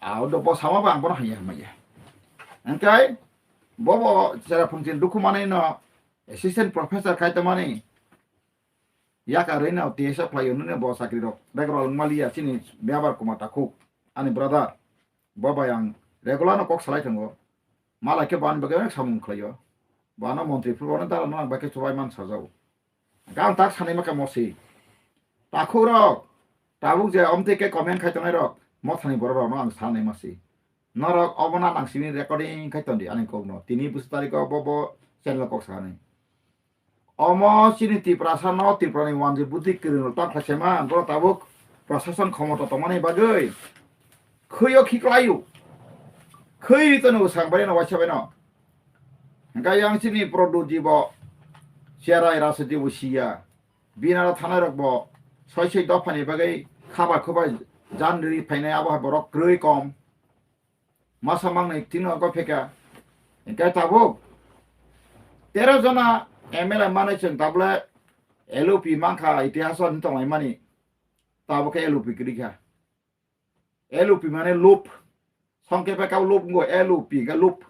आउ दो बसामा बा आंबन हाया माया अंकाय बबो जरा फंजिन दुखु माने न असिस्टेंट प्रोफेसर खायता माने yakarena tiesa playo nune bo sakri rok regular malia sini beabar kumata khuk ani brother baba yang regular no kok salai thango mala ke ban bagai samung khlayo bana montri purwana dara na bake chubai man sajau gang tak sane maka mosi takhu rok tabuk je omte ke comment khaitonai rok mothani borok no ang sane masi norok obona nang sini recording khaitondi ani kokno tini bustari ko bobo channel kok sane Omo sini Tipra sano Tipra ni wanji butik kirin tak khasema bro tabuk proseson khomota tomane bagai khoyo khiklayu khoi tonu sangbare no wacha beno ga yang sini produji bo siarai rasati usia binara thana rok bo soisei dofani bagai khaba khoba janri phainai abo borok kroi kom masamang nei tino ko pheka ga tabuk 13 jona MLA mana ceng tabla LOP Mankha itihasan tong lai mani tabu ke LOP kidika LOP mane loop songke pe kau loop ngo LOP ga loop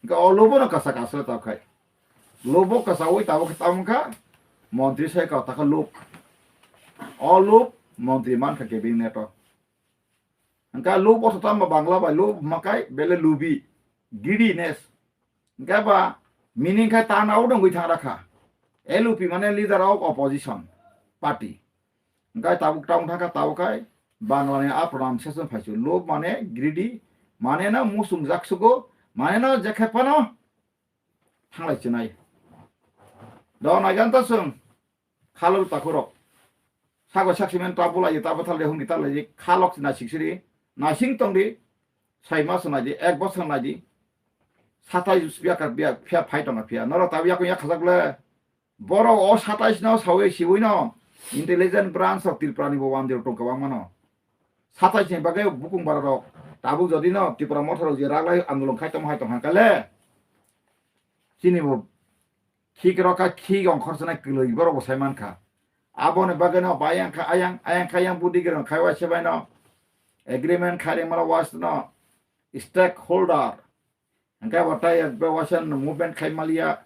ga loop na kasa kasa tab khai loop kasa oi tabu ke tamka montri sai ka taka loop loop montri Mankha cabinet to angka loop o tam bangla ba loop makai bele lubi gidi nes ga ba meaning ka tanau dong gui thang rakha LOP mane leader of opposition party gai tabuk taung thaka tabukai bangla ne a pronunciation phaisu lob mane greedy mane na musung jaksugo mane na jakhepano thanglai chinai do na janta sung khalul takurok sago saksimen tabula yi tabathal rehung gital ji khalok na siksiri na sing tongdi 6 mas na ji 1 bosor na ji 사타이 비아카 비아 피아 파이tonga 피아 너로 타비아코 야 khazakle boro o 27 no sawe sibuino intelligent branch of Tiprani bo wande tongka bangmano 27 ni bagai bukung bararo tabu jodi no Tripura Motha je raglai andolon khaitom haitom hankale sini bo khikroka khigong khorsana kiloi boro bo saiman kha abone bagai no bayang kha ayang khayang budi gero khaiwa sebaino agreement khare mala was no stakeholder angka watai bawasan movement khai malia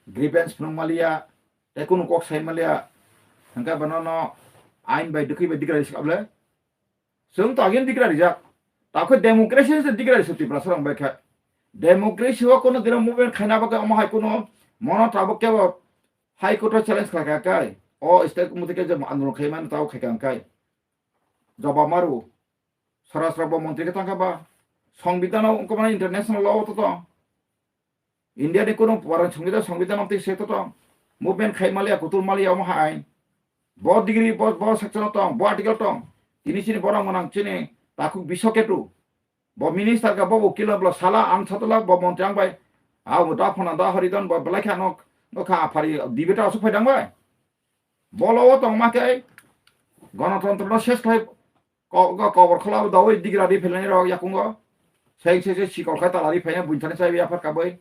grievance phung malia ekunu kok sai malia angka banono ain bai dukhi bai dikra sikable sung ta gen dikra rijak ta kho democracy se dikra suti prasarang bai kha democracy wa kono dira movement khaina ba ka hai kono mono ta ba ke high court challenge kha ka kai o state mutike je andolon khai man ta khai kan kai joba maru sarasra mantri ke tangka ba সংবিধান অঙ্কমানে international law তো India নি কোনো পরান সংবিধান অন্তে সে তো movement খাই মালিয়া কুতুল মালিয়া মহা আইন ব ডিগ্রি ব সেকশন তো ব আর্টিকেল তো তিনি চিনি বড় মনাং চিনি তাকু Biswaketu bo minister ka bo kilo blo sala ang chatla bo montrang bai a mo da phona da Haridhan bo belai kha no kha phari dibeta asuk phai dang bai bolo tong ma ke গণতন্ত্র না শেষ হয় কবর খোলা দাও দিগরাদি ফেলনে রগ ইয়াকুঙ্গো সেই শিকল খায় তালারি ফাইনে বুঝথানে চাইবে আফার কাবই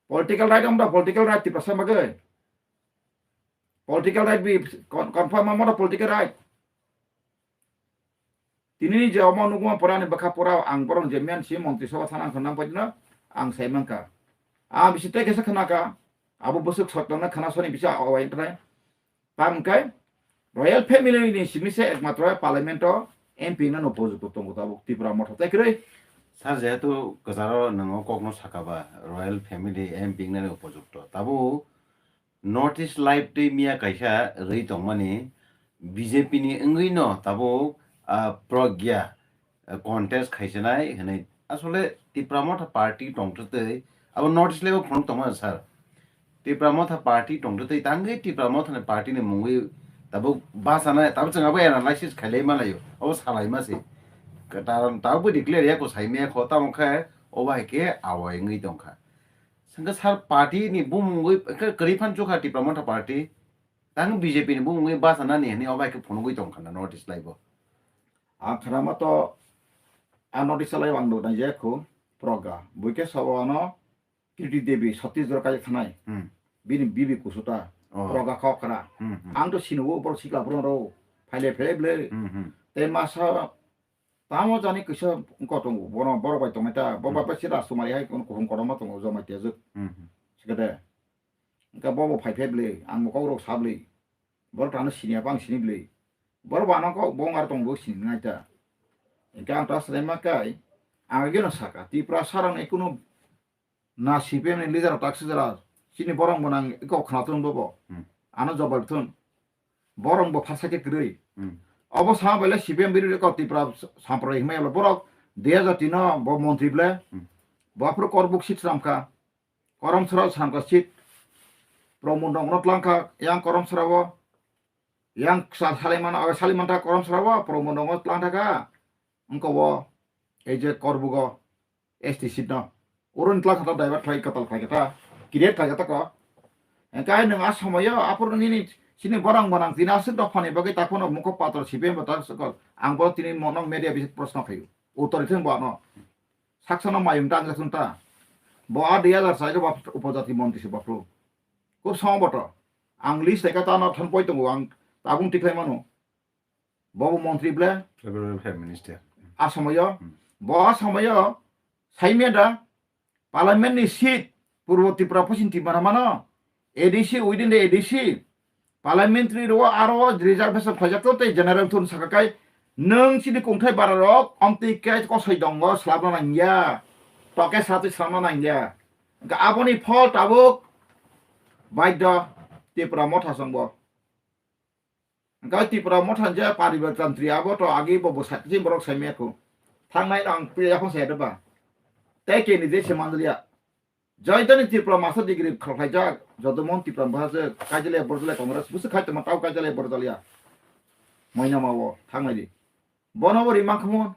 পলিটিক্যাল রাইট আমরা পলিটিক্যাল রাইট তি প্রশ্ন মাগে পলিটিক্যাল রাইট বি কনফার্ম আমরা পলিটিক্যাল রাইট তিনি যে অমনুগুমা পরানি বাখা পরা আং বরং যে মেন সি মন্ত্রিসভা থানা খনাং পাইনা আং সাইমানকা আ বিসিতে কেসা খানাকা আবু বসুক সত্তনা খানাসনি বিসা আওয়াইন্টাই পামকাই Royal family ni simise ekmatra parliament MP na no pozu tongo tabo Tripura Motha tekre sar jehetu gozaro nango kokno sakaba royal family MP na no pozu to tabo notice live te mia kaisa rei tongmani BJP ni engui no tabo progya contest khaisenai hene asole Tripura Motha party tongtote abo notice level phone tongma sar Tripura Motha party tongtote tangai Tripura Motha ne party ne mungui tabo basana tabo changa ba analysis khalai malayo o salai ma se kataran tabo declare ya ko saime khota mokha obai ke awai ngi tongkha sanga sar party ni bumungui karifan chokha Tripura Motha party tang BJP ni bumungui basana ni obai ke phonugui tongkha na notice laibo akhrama to a notice lai wang do na je ko proga buike sawano kirti debi Chhattisgarh ka thanai bini bibi kusuta proga khokra ang to sinugo por sikla bro ro phale phale ble te masa tamo jani kisa ko tongo bono boro bai tometa boba pa sira sumari hai kon ko koroma tongo jo mai tezu sikade ka bobo phai phai ble ang mo ko ro sable bor tano sinia bang sini ble bor bana ko bongar tongo sin ngai ta ka ta srema kai ang ge no saka Tripura sarang ekuno na CPM ni leader taxi jara sini borong bonang ko khnatun bobo ano jobal thun borong bo phasake krei obo sa bele CPM biru ko Tripura sampro himai lo borok 2003 bo মন্ত্রী ble bo apro korbuk sit samka korom sral samka sit promundong not langka yang korom srawo yang saliman ta korom srawo promundong not langka ka engko bo eje korbugo ST sit no urun tlak ta driver thai katal khai ta kiret khai ta ko engkai nang asamoyo apur ni sini borang borang tinasuk dofani bagai takono muko patro CPM batar sekol angbo tini monong media bisa prasna khayu utor ithen bo no saksana mayum tang jasunta bo a 2004 ba উপজাতি মন্ত্রী সে বাপ্রো খুব সমবট আং list একা তা না থন পই তঙ্গো আং তাবুং টিখাই মানো বব মন্ত্রী ব্লে prime minister আসাময় bo asamoyo saimeda parliament ni seat purwo Tripura pochin Tripura mano ADC within the ADC parliamentary ro aro reservation khajak te general thun sakakai nang sini kongthai bararok amti kai ko soidongo slabna nangya toke satu slabna nangya ga aboni phol tabuk baidya Tripura Motha sangbo ga Tripura Motha je paribartan tri abo to agi bo satji borok saime ko thangnai ang priya khon se ba te ke ni je semandria Jaitani Tripura Motha degree khajak jodomon Tripura Motha kajale bordale congress busu khaite ma tau kajale bordalia moina mawo thangnai di bonobori makhmon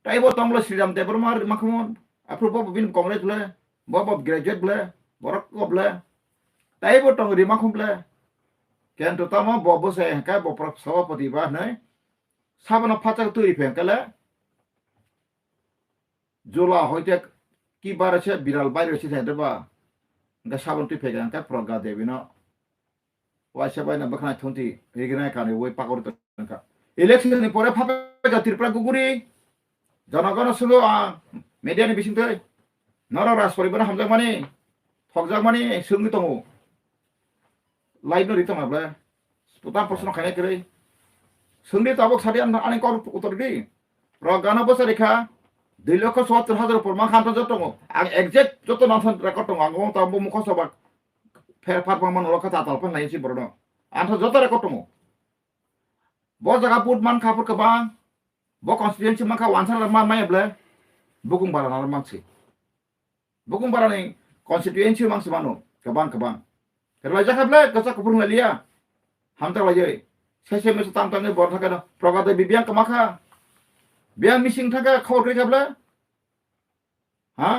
taibo tonglo Sriram Debromar makhmon approval bin congress ble bob graduate ble borok ko ble taibo tong ri makhum ble ken to tama bobo se ka bo sabapati ba nai sabana phachak turi phengkale jola hoite কি বার আছে বিরাল বাইরে আছে থাকতে বা গা সাবন্তি ফেগান কা প্রগা দেবিনো ওয়াইসা বাইনা বখনা থন্তি রেগনা কানে ওই পাকর তনকা ইলেকশন নি পরে ফাপে গা Tripura গুগুরি জনগণ সুলো মিডিয়া নি বিসিং তৈ নর রাজ পরিবার হামজাক মানি থকজাক মানি সঙ্গি তঙ্গো লাইভ নো রিতম আবলা পুতা প্রশ্ন খানে করে সঙ্গি তাবক সাদি আনি কর উত্তর দি প্রগানা বসা রেখা 2,70,000 por man khanto jotongo ang exact joto nansan record tongo ang ta bo mukho sobak fer par man olokha ta talpan nai si borno antho joto record tongo bo jaga put man khapur ka bang bo constituency man kha wansar man mai ble bukung bara na mangsi bukung bara ni constituency mang semano ka bang terla jaga ble ka kapur ngalia hamta lagi sese mesu tam tam ni bortha kana progade bibiang ka makha biang missing thangka khawar kri kabla ha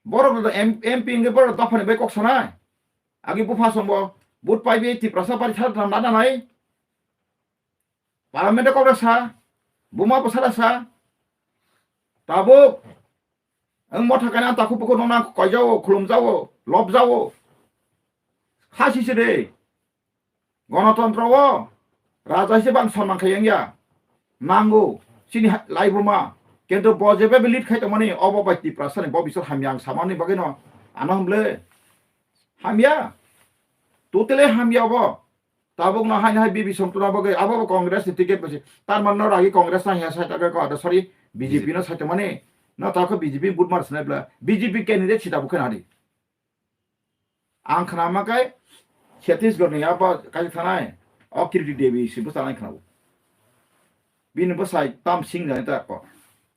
borok MP nge borok dafane be kok sanai agi bufa sombo but pai be TIPRA sa pari thar nada nai parliament kok sa buma pasara sa tabuk ang Motha kana taku pukul nona koi jawo khulum jawo lob jawo khasi sire গণতন্ত্র রাজা হিসেবে আমি সম্মান খাই নাঙ্গো চিনি লাইবুমা কিন্তু বজেবে lead খাইতো মানে অববাই ত্রিপুরা সানি ববিসর হামিয়া সামানি বাকি ন আনা হমলে হামিয়া টোটালে হামিয়া অব তাবক না হাই হাই বিবি সমতুনা বাকি আবো কংগ্রেস টিকেট বসে তার মানে রাগি কংগ্রেস না হিয়া সাইটা কা সরি বিজেপি না সাইতো মানে না তাকে বিজেপি বুট মারছ নাইব্লা বিজেপি ক্যান্ডিডেট সিটা বুকেন হারি आं खोनामाखाय छत्तीसगढ़नि आबा काजि थानाय अकिरति देवी सिबो थानाय खोनाबो बिनो बसाय ताम सिं जाने ता को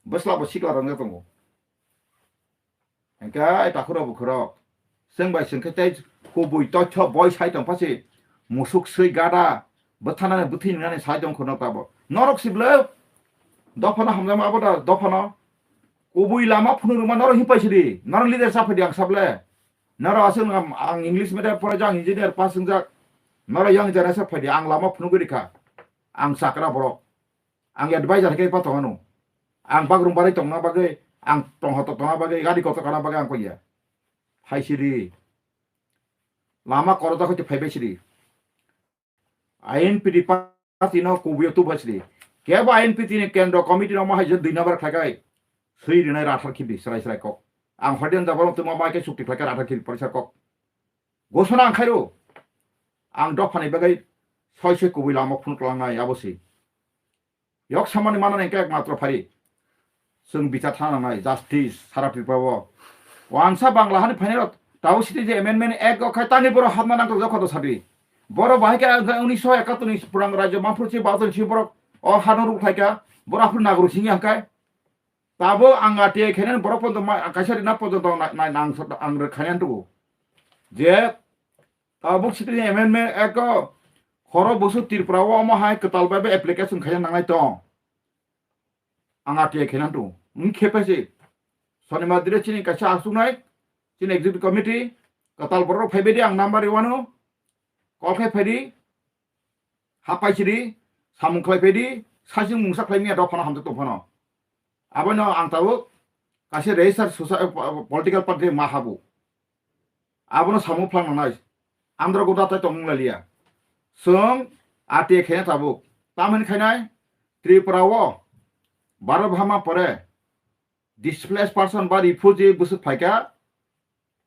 बसला बसिकला रंग दंगो एंका ताखुरा बुखरा जों बाय सोंखाय गुबै तथ्य बय साइ दं फासे मुसुक सै गादा बथानानै बुथिनानै साइ दं खोना ताबो नरक सिबले दफाना हमजा माबो दा दफाना गुबै लामा फुनुरुमा नर हिपायसिरि नर लिडार साफायदि आं साबले नर असं आं इंग्लिश मीडियम फरायजा आं इंजिनियर पास जोंजा नर yang जनरेशन फायदि आं लामा फुनुगुरिखा आं साकरा बर आं एडभाइजार के पाथानो आं बागरुमबारै दंना बागै आं तंहत तना बागै गारि गत kana बागै आं फैया फायसिरि लामा करदा खति फायबायसिरि आईएनपीडी पार्टी न कुबियो तु बसरि केबा आईएनपीडी नि केन्द्र कमिटि न माहाय जे 2 नम्बर खागाय सै रिनाय राथार खिबि सराय सराय कक आं हरदेन जाबाव तुमा माइके सुक्ति फायका राथार खिबि परिसा कक घोषणा आंखायरो आं दफानि बागै सयसे कुबि Lama फुनख्लांनाय आबसि yok samani mana nengke matro phari जों बिथा थानांनाय जास्टिस सारा त्रिपुराव वांसा बांला हानि फाइनेल ताव सिटी जे एमेन्डमेन्ट एक अखाय तानि बर हाबना नांगौ जखद सादि बर बाहायके 1971 पुरां राज्य माफुरसि बाजनसि बर अ हानो रुखायका बराफुर नागरु सिंgi angkai ताबो आं आटे खेनेन बर पन्द कायसारि ना पन्द नाय नां आं रखायन दु जे ताबो सिटी एमेन्डमेन्ट एक खर बसु त्रिपुराव माहाय कताल बाबे एप्लिकेशन खायन नांनाय दं आं आटे खेनान दु खेपेसि सनिमा दिरे चिनि कासा आसुनाय चिनि एग्जिक्यूटिव कमिटि कताल बर फाइबेदि आं नाम्बार 1 कलखाय फाइदि हापायसिरि सामुखलाय फाइदि साजिं मुंसाख्लायनि दफाना हामजो दफाना आबनो आं ताबो कासे रेजिस्टार पलिटिकल पार्टी माहाबु आबनो सामुफ्लांनाय आंद्र गदाथाय तंलालिया जों आटे खेना ताबु तामोन खायनाय त्रिपुराव बारो भामा परे डिसप्लेस पर्सन बा रिफ्यूजी बुसु फायका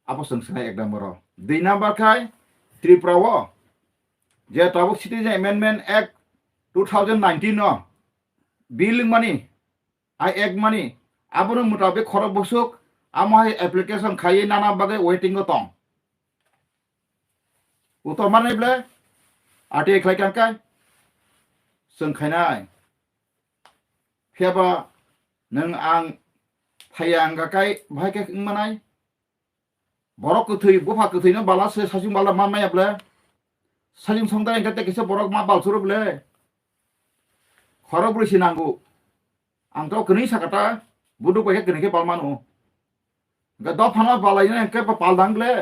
आबो संसनाय एकदम बर 2 नम्बर खाय त्रिपुराव जे ताबु सिटीजन अमेंडमेंट एक्ट 2019 न बिल मानि आई एक्ट मानि आबो मुताबिक खर बसुक आमाय एप्लिकेशन खायै नाना बागै वेटिंग दं उतर मानेब्ले आटे खायखांखाय जों खायनाय फेबा नों आं फायांगाखाय भायके मानाय बरक गोथै बुफा गोथैनो बालासो साजिं बाला मा मायाब्ले साजिं संदा एंगाते केसे बरक मा बालसुरब्ले खर ब्रैसि नांगौ आंथ' गनै साखाता बुदु बायके गनैके बालमानो गा दफाना बालायनो एंके बालदांग्ले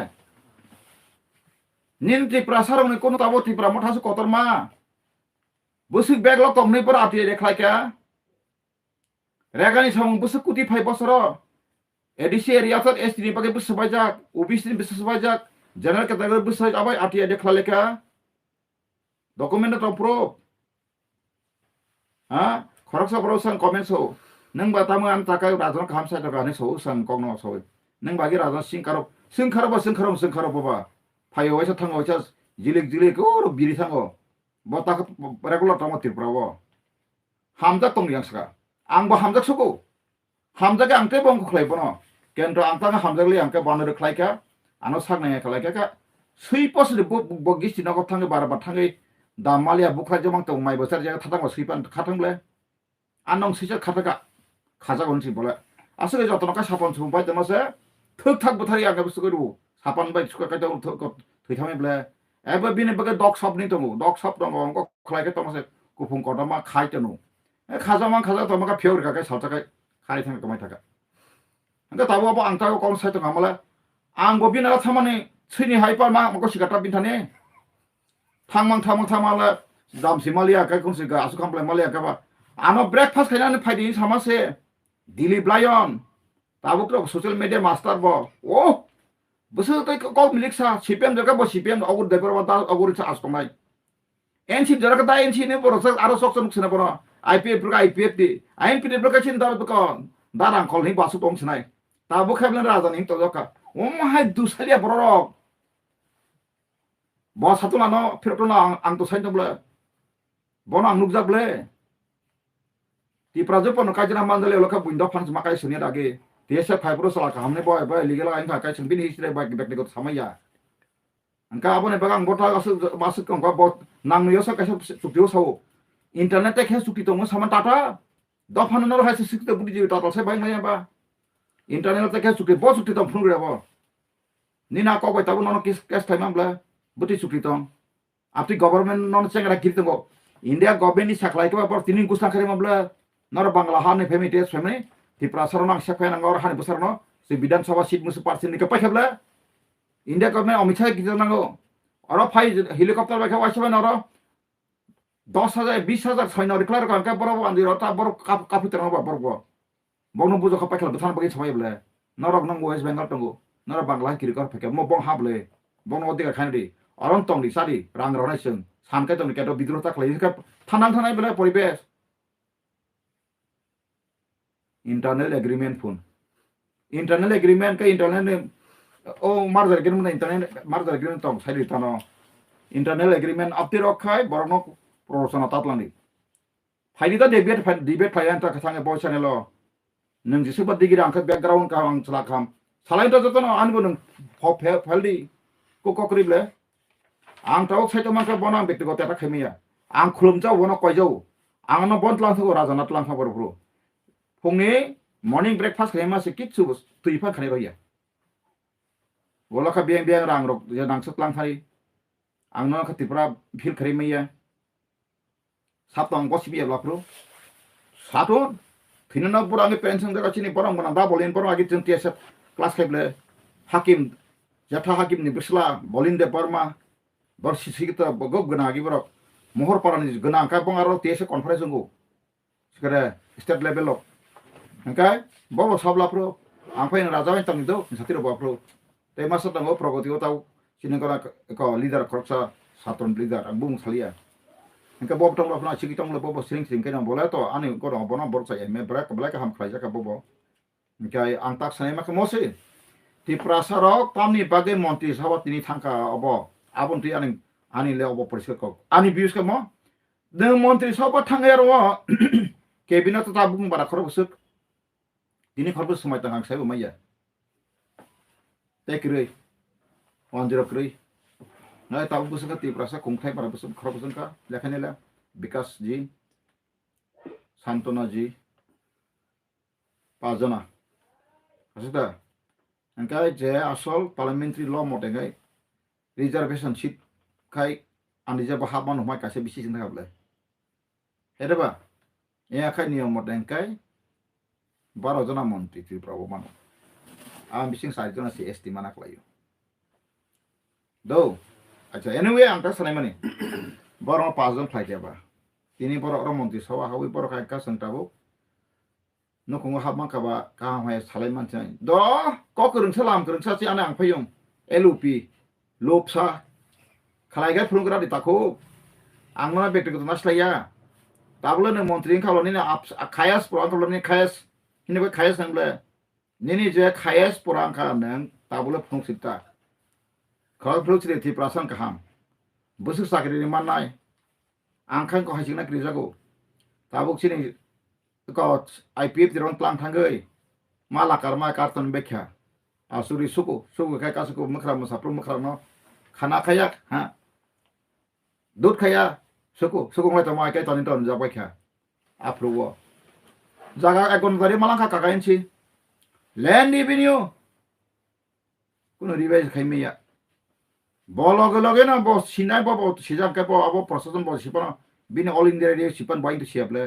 निन त्रिपुरा सारंनि कोनो ताबो त्रिपुरा मथासो कतरमा बुसुक बेगल तमनै पर आटे रेखायका रेगानि सामं बुसुक कुति 5 बसर एडिसि एरिया तर एसटी नि बागे बुसु बायजाक ओबीसी नि बुसु बायजाक जनरल कैटेगरी बुसु आबाय आटे देखलालेका डकुमेन्ट तो प्रूफ हा खरकसा बरो सन कमेन्ट्स हो नों बातामो आन ताकाय राजन खामसा दगाने सौ सन कगनो सौ नों बागे राजन सिंखारो बाबा फायो वैसा थांगो वैसा जिलिक ओ बिरि थांगो बता रेगुलर तम त्रिपुराव हामजा तंग यांसका आंबो हामजा सको हामजाके आंते बंग खलायबनो केन्ट आंतांगा हामजागले आंके बानरो खलायका आनो सागनाय खलायका सै पसदे बगिसि नगो थांगे बारबा थांगे दामालिया बुखा जमां तंग माइ बसार जागा थाथांबा सैपान खाथांब्ले आनंग सैसा खाथाका खाजागनसि बोला आसले जतनका सापन सुबाय दमसे थक थाक बथारि आंगा बुसुगरु सापन बाय सुका कायदा थैथामेब्ले एबा बिने बगे डग शप नि दङ डग शप दङ अंको खलायके तमसे गुफुं कदमा खायतनु खाजामान खाजा तो मका फेवर का सालचाका खाने थांग कमाय थाका अंका ताबो अब आं ताको कौन साइतो कामला आं बो बिना थामाने छैनि हाइपार मा मको सिगाटा बिनथाने थांमाला दाम सिमालिया का कौन से आसु खामप्लाय मालिया का बा आनो ब्रेकफास्ट खाइनानै फाइदिनि सामासे दिलीप लायन ताबो तो सोशल मीडिया मास्टर बो ओ बसो तै कल मिलिक्सा सीपीएम जका बो सीपीएम अगुर देपर बा अगुर सा आसकमाय एनसी जरा का एनसी ने बरो सा आरो सक्सन छना बरो आईपीएफ का आईपीएफटी आईपीएफ का छिन दाबो को दारां कल नि बासु तों छनाय ताबो खाबलन राजा नि तो जका ओ माहाय दुसालिया बरो बस हातो लानो फिरतो ना आं तो साइन दब्ले बन आं नुकजाब्ले टिप्रा जो पन काजना मानदले लका बुइंदा फान्स माकाय सुनिया दागे देशा फाइब्रो सला कामने बय बय लीगल आइन का कायसन बिनि हिस्ट्री बाय व्यक्तिगत समया अंका आबने बगां गोटा गासो मासु कंका बत नांनुयो सा कायसा सुक्तियो साव इंटरनेट के सुक्ति तो सामान टाटा दफान न रहाय सुक्ति बुदि जे टाटा से बाय माया बा इंटरनेट के सुक्ति बो सुक्ति तो फुन रे बो निना को बाय ताबो न केस थाइमामब्ला बुति सुक्ति तो आपति गवर्नमेंट न चेंगरा गिरतंगो इंडिया गवर्नमेंट नि साखलाय के बा तिनि गुस्ता करे मामब्ला नर बांग्ला हाने फेमी टेस फेमी त्रिपुरा सरनां सेफाय नांगौ हानि बसरनो से विधानसभा सीट मुसु पार्सेंट नि पाइखाब्ला इंडिया गवर्नमेंट अमित शाह गिदिर नांगौ और फाइ हेलिकप्टर बाइखा वाइसबाय नर 10,000 20,000 सैन्य रिक्लार का बरो बांदिर ता बरो कापितर बा बरो बनो बुजो खा पाइखाल बथान बगै सबायब्ला नरक नांगौ वेस्ट बेंगल तंगौ नर बांग्ला किरिकर फेके मो बं हाबले बनो दिगा खानदि अरन तंगि सारि रां रनाय जों सानकाय तंनि केतो बिद्रोह ताखलाय थानाय बेला परिबेश इंटरनल एग्रीमेंट फुन इंटरनल एग्रीमेंट का इंटरनल ओ merger agreement internal merger agreement तो साइड तानो इंटरनल एग्रीमेंट अपति रखाय बरनो प्रमोशन तातलानि फाइलिदा डिबेट फाइलान ता थांगे बॉय चैनल नों जिसु बदिगिरि आंखो बैकग्राउंड का आं चला खाम सालाइन तो जतनो आनबो नों फाइलदि कोकरिब्ले आं ताव साइतो मानका बना व्यक्तिगत ता खैमिया आं खुलुमजाव बनो कयजाव आंनो बन लांथो राजानात लांखा बरब्रो फुंनि मर्निं ब्रेकफास्ट खालामा से किछु तुइफा खाने रहिया बोलका बें बें रां रक जे नांसत लांथारि आंनो खतिफ्रा फिल खरेमैया सातंग गसिबिया ब्लाफ्रो सातो थिनना पुरांगे पेंशन जगा चिनि परम बना दा बोलिन पर आगे चंतिया क्लास खाइब्ले हाकिम जथा हाकिम नि बिसला बोलिन दे परमा बरसि सिगत बगब गना आगे बर मोहर पारानि गना का बंगारो तेसे कॉन्फ्रेंस गो सिकरे स्टेट लेवल ओंखाय बबो साब्लाफ्रो आं फैनो राजाबाय तंदो साथिरो बाफ्रो ते मास तंगो प्रगतियाव ताव सिनगरा क लीडर खरसा सातन लीडर आं बुं सालिया ओंखाय बब तंग्लाफ्रा सिगि तंग्ला बबो सिरिं केना बोला तो आनि गरो बना बरसा एम ब्रेक ब्लैक हम खाइजा का बबो ओंखाय आं ताक सानै माखा मोसे त्रिपुरा सरक तामनि बागे मन्त्रि सभा तिनि थांखा अब आबन्ति आनि ले अब परिषद को आनि बिउस का म द मन्त्रि सभा थांगे रो केबिनेट ता बुं बारा खरबसुक दिनै खरबो समाय तांग साइबो माइया तेक्रै 103 नाय ताबो बुसका त्रिपुरा खुंथाय बारा बुसुम खरबसुन का लेखानेला विकास जी शांतना जी पाजना हसुदा अंकाय जे आसल पार्लियामेंट्री ल मटेंगाय रिजर्वेशन सीट खाय आनिजा बहाबन हमाय कासे बिसि सिन थाबले हेदबा ए आखाय नियम मटेंगाय 12 जना मन्त्रि त्रिपुरा मानो आं बिसिं 7 जना से एसटी माना खलायो दो अच्छा एनीवे आं ता सानाय माने बरो 5 जन फ्लाइजाबा तिनि बरो मन्त्रि सभा हावै बरो कायका संताबो नखंगो हाबमा काबा का हाय सालाय मानसि द क करंसा लाम करंसा सि आं फैयम एलओपी लोपसा खलायगा फुंगरा दिताखौ आंना व्यक्तिगत नास्लाया ताबलो न मन्त्रि खालनि खायास पुरान खायास हिनबो खायास नंब्ला निनि जे खायास पुरान का नों ताबलो फुंसिता खल फ्लुसिरि थि प्रासन काहाम बुसु साकरि माननाय आंखां को हासिना क्रिजागो ताबुक सिनि को आईपीएफ तिरन प्लान थांगै माला कारमा कार्टन बेख्या आसुरि सुको काय कासुको मखरा मसाप्रो मखरा न खाना खाया हा दूध खाया सुको माय तमा काय तनि तन जाबाय ख्या आफ्रुव जागा एकन बारि मालांखा काकायनसि लैंड रेवेन्यू कुनो रिवाइज खाइमिया बलगे लगे ना बो सिनाय बो सिजा के बो अब प्रशासन बो सिपन बिन ऑल इंडिया रेडियो सिपन बाइ तो सियाबले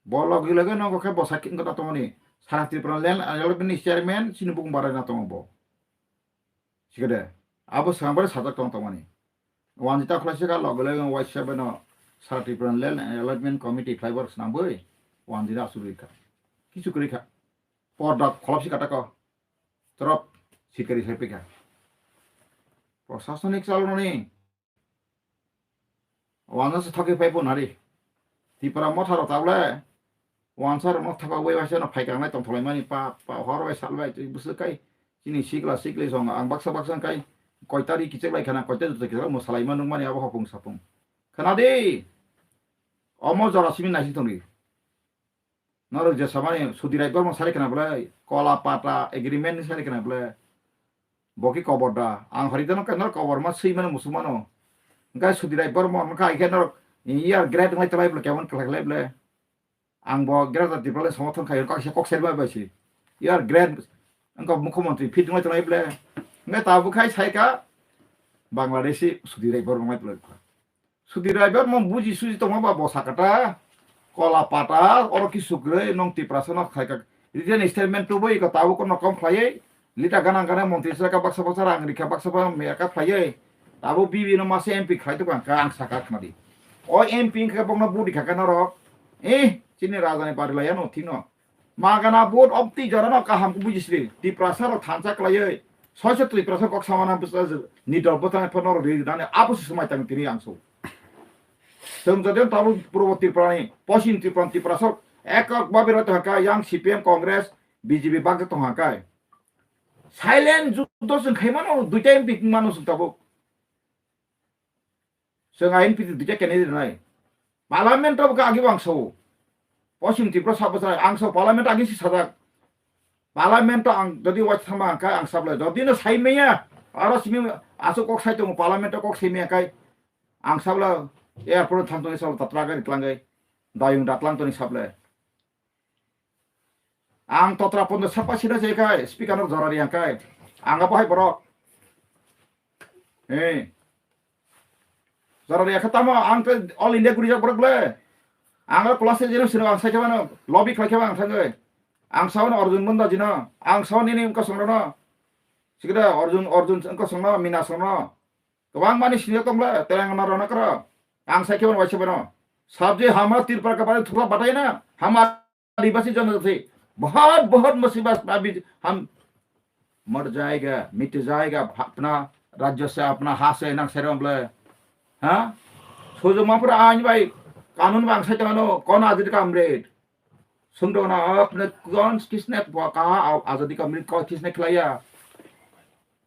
Bolog gila kan nong kok bosakin kata tongoni. Sarah Tipraland adalah benih chairman sini bung barang na tong bo. Sikade. Abo sambar sajak tong tongoni. Wanita kelas ka log gila kan white seven Sarah Tipraland Alignment Committee Fibers namboi. Wanita surika. Kisu kerika. Produk kolap si kata ko. Terop sikari sepika. Prosasonik salon ni. Wana se thake pai pun hari. Tipra Motha ro tawle. Wansar no thapa wei wasa no phai kang nai tong tholai mani pa hor wai sal wai busu kai sini sikla song ang baksa kai koi tari kicek lai khana koi ta tu kira mo salai manung mani abo hopung sapung khana de omo jara simin nasi tongri naro je samani sudirai gor mo sari kana bla kola pata agreement ni sari kana bla boki koborda ang Haridhan kan nor kobor ma sei mana musumano ngai sudirai gor mo ka ikan nor year grade ngai talai bla kemon kelak bla ang bo grad Tipraland समर्थन खायो कासे कक cell बायसि यार grade अंक मुख्यमंत्री fit नय तनाय ब्ले नय ताबु खाय सायका बांग्लादेशी सुदिराय बर नय ब्ले सुदिराय बर मम बुजि सुजि तमा बा बसाकाटा कला पाटा और कि सुग्रे नंग तिप्रासन खायका रिटेन स्टेटमेंट तो बय का ताबु को नकम खायै लिटा गाना गाना मंत्री सका बक्सा बक्सा रांग रिखा बक्सा बा मेका खायै ताबु बिबि न मासे एमपी खायतो बां का आं साका खनादि ओ एमपी का बंगना बुदि खाका न र Sini Rajdhani Party lah ya no tino. Magana board opti jara no kaham ku bujisri. Tipra sar thansa klai. Soalnya Tipra sar kok sama na besar ni dol botan penor di dane apa sih semai tang tiri angso. Semjadian tahu Purwo Tipra ni posin Tipra sar ekak babira to haka yang CPM Congress BJP bag to haka. Silent judo sing khaimano duita MP manu sung tabo. Sengain piti duita kenedi nai. Parliament to ka agi bangso. Posin Tipra sabasa angso parliament agi si sadak. Parliament to ang jadi watch sama ka ang sabla. Jadi no sai meya. Aro simi aso kok sai to parliament kok sai meya kai. Ang sabla airport tham to ni sabla tatraga ditlangai. Dayung datlang to ni sabla. Ang totra pon sapa sida sai kai. Speaker no jorari ang kai. Ang apa hai bro. Jorari khatama ang all India guri jak bro. Angga kelas jenis sini ang saya mana lobby kelak bang tangga, ang sawan Arjun benda jina, ang sawan ini engkau songrona, sikada Arjun engkau songrona mina songrona, kebang manis sini tomla, Telangana rona kera, ang saya mana wajib mana, sabje hamar Tripura के बारे थोड़ा बताइए ना, हम आदिवासी जनता थे, बहुत मुसीबत अभी हम मर जाएगा, मिट जाएगा अपना राज्य से अपना हाथ से नक्शे रंबले, हाँ, सोचो मापुर आज भाई कानून बांग्सा जानो कौन आजादी का अमृत सुन दो ना आपने कौन किसने कहा आजादी का अमृत कौन किसने खिलाया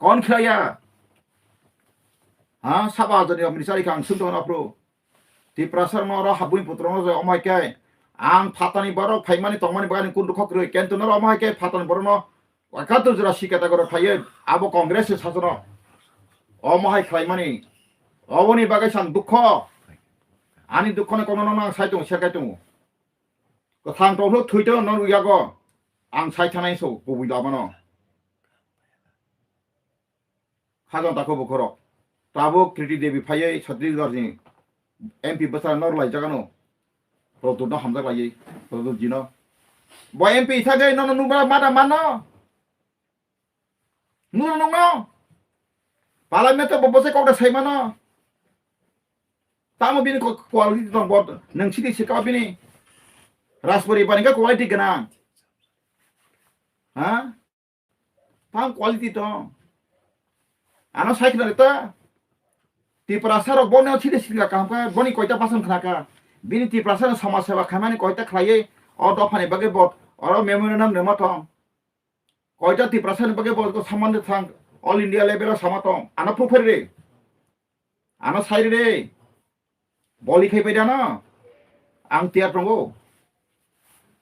कौन खिलाया हाँ सब आजादी अमृत सारी कांग सुन दो ना pro Tipra sar mora habuin putrono zo omai kai ang fatani baro phaimani tongmani bagani kundu khokre kento no omai kai fatani baro no wakato jura sikata goro phaiye abo congress se sajono omai khaimani oboni bagai san dukho ani dukhone kono no ang saito sekai tongo ko thang to thuito no yago ang sai thanai so bobui labano hajon tako bokoro tabo kriti devi phaiye Chhattisgarh ni MP besar nor lai jagano produk no hamzak lai produk jino boy MP thage no nungba mada mano no parliament to bose ko da sai mano tamo bini ko quality to bod nang sidi sikap bini raspberry pani ka quality gana ha tam quality to ano sai kina ta Tipra sar bonne chide sila kam ka boni koita pasan khana ka bini Tipra sar samaj seva khamani koita khlaiye or dofane bage bot or memorandum nematom koita Tipra sar bage bot ko sambandhit thang all India level samatom ana puferi re ana sairi re boli khai pai dana ang tiar prongo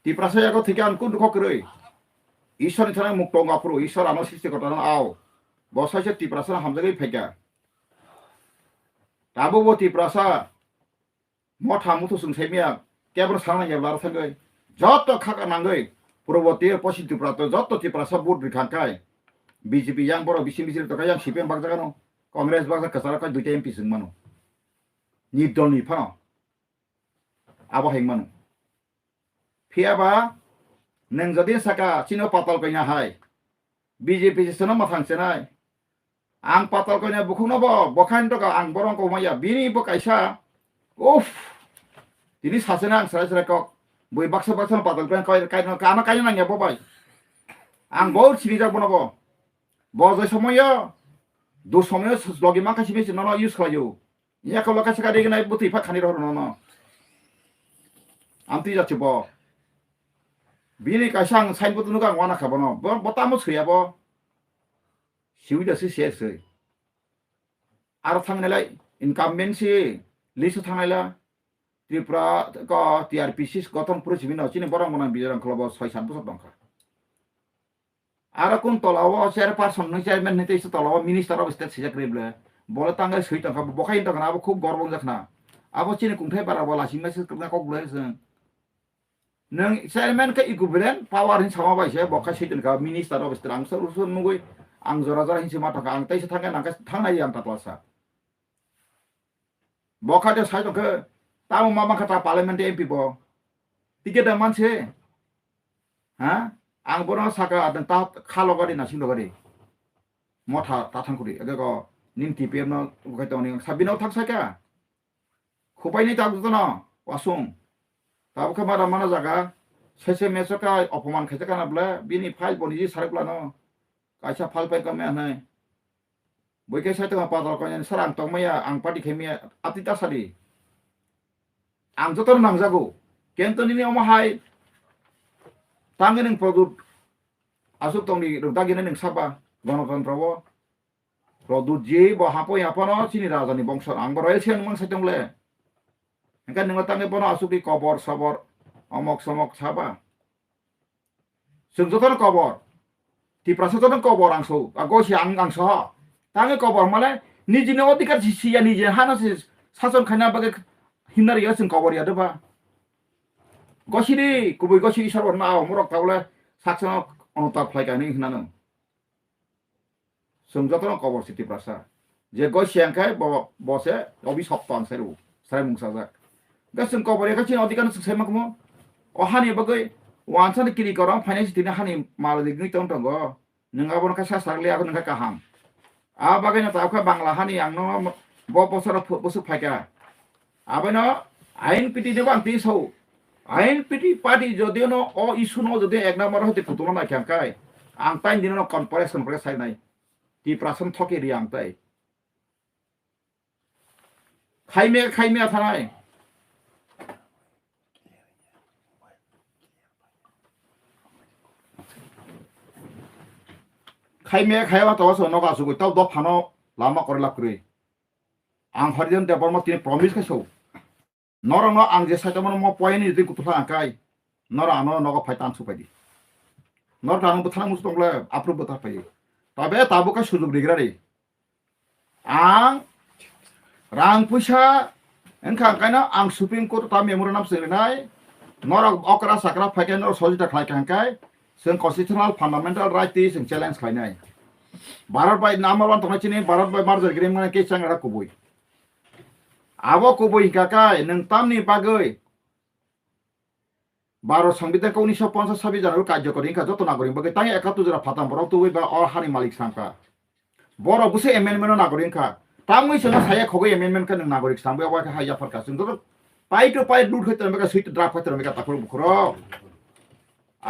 Tipra sar ko thike an kun dukho kre ishwar ni thana mukto ngapro ishwar ano siste kota na ao bosai se Tipra sar hamjagai pheka Tabo bo Tipra sar Motha mutu sung semia kebro sana ya lar thagai joto khaka nangai puroboti posi Tripura to joto Tipra sar bud rikhan kai BJP yang boro bisim to kai yang CPM bag jagano Congress bag kasara kai duita MP sung mano ni dol ni phano abo heng mano Fiaba neng jadi saka cino patal kanya hai BJP sono mathang senai ang patal kanya bukung nobo bokhan to ka ang borong ko maya bini bo kaisa ini sasena ang sara kok boi baksa patal kanya kana kanya nang ya bo bai ang bor sini jak bonobo bo jai samoya do samoya logi maka sini no use khayo ya ko lokasi ka degnai buti fa khani ro no amti jache bo bini kaisang sain botu nugang wana kabono bo tamo suya bo siuja si sese ar thangnelai incumbent si lisu thangnela Tripura ko TRPC gotong puru sibino chini borong mona bijarang klobo 6-7 bosor dongkha ara kun tolawo chairperson ni chairman ni teis tolawo minister of state sijak reble bole tangai sui tangka bokai tangka abo khub gorbong jakna abo chini kungthai bara bola singma sis kna kok ble sen nang chairman ka equivalent power hin sama bai se bokai seitin ka minister of state ang sar usun mugui ang jora jora hin sima taka ang teis thanga nang ka thangnai ang tatlasa bokai de sai tangka tamu mama kata parliament MP bo tiket da manse ha ang borong saka adang ta khalo gari na sing gari motha ta thangkuri aga ko nim TPM no kai to ni sabino thak saka khupai ni ta na wasung ta ka mara mana jaga sese mesoka অপমান খাইতে কানা বলে বিনি file বনি সারকলা no kaisa fal pai ka me nai boike sai ta pa dal ko ni sarang tong maya ang pati khemia atita sari ang jotor nang jago kento ni oma hai tangin produk asuk tong ni rutagi ning saba gণতন্ত্র bo produk je bo hapo yapo no chini rajani bongso ang bo royal siang mang saitong le engkan ning tangi bono asuk di kobor sabor omok somok saba sung jotor kobor TIPRA jotor kobor angso ago siang angso tangi kobor male nijine odikar sisia nije hana sason khana bage hinari ya sung kobor ya deba gosiri kubui gosiri sarwar na morok taule saksono onota phlai ni hinano sungjotono kobor siti prasa je gosiang kai bose obi soptan seru sai mungsaja gasung kobor ya kachin odikan suksai makmo o hani bagai wansan kiri korang finance tina hani mal digni tong tong go ningabon ka sasarli aku ningka kaham a bagai na ta bangla hani angno bo bosor bosu phaika abeno ain piti de bang ti so ain piti party jodio no o isu no jodio ek number hote putulo na kyang kai ang tain dino no comparison pre sai nai TIPRA sam thoke ri ang tai khaime thanai khaime khaiwa to so no ga su tau do phano lama korla kri ang Haridhan Db Haridhan tini promise ka so Nora no ang jesa to mo point ni ku thang kai nora ano no ko phaitan su padi nora tang bu thang mus tong le approve bata pai tabe tabu ka sujug digra ri ang rang puisa engka kaina ang supreme court ta memorandum nam serinai nora okra sakra phaikan no sojita khai kan kai sing constitutional fundamental right ti sing challenge khai nai Bharat bai number 1 tong chini Bharat bai marjar grim ngana ke chang ra kubui abo kubui kakai neng tamni bagai Baro সংবিধান 1950 সালে জানুয়ারি কার্যকরী Inca যত নাগরিক বাগে তাই 71 জরা ফাতাম বড় তো ওই বা অর হানি মালিক সাংকা বড় বুসে এমেন্ডমেন্ট নাগরিক কা তামই সঙ্গে সায়া খগে এমেন্ডমেন্ট কা নাগরিক সাংবে ওয়া কা হাইয়া ফারকা সঙ্গ তো পাই টু পাই লুট হইতে মেকা সুইট ড্রাফট হইতে মেকা তাকর বুখর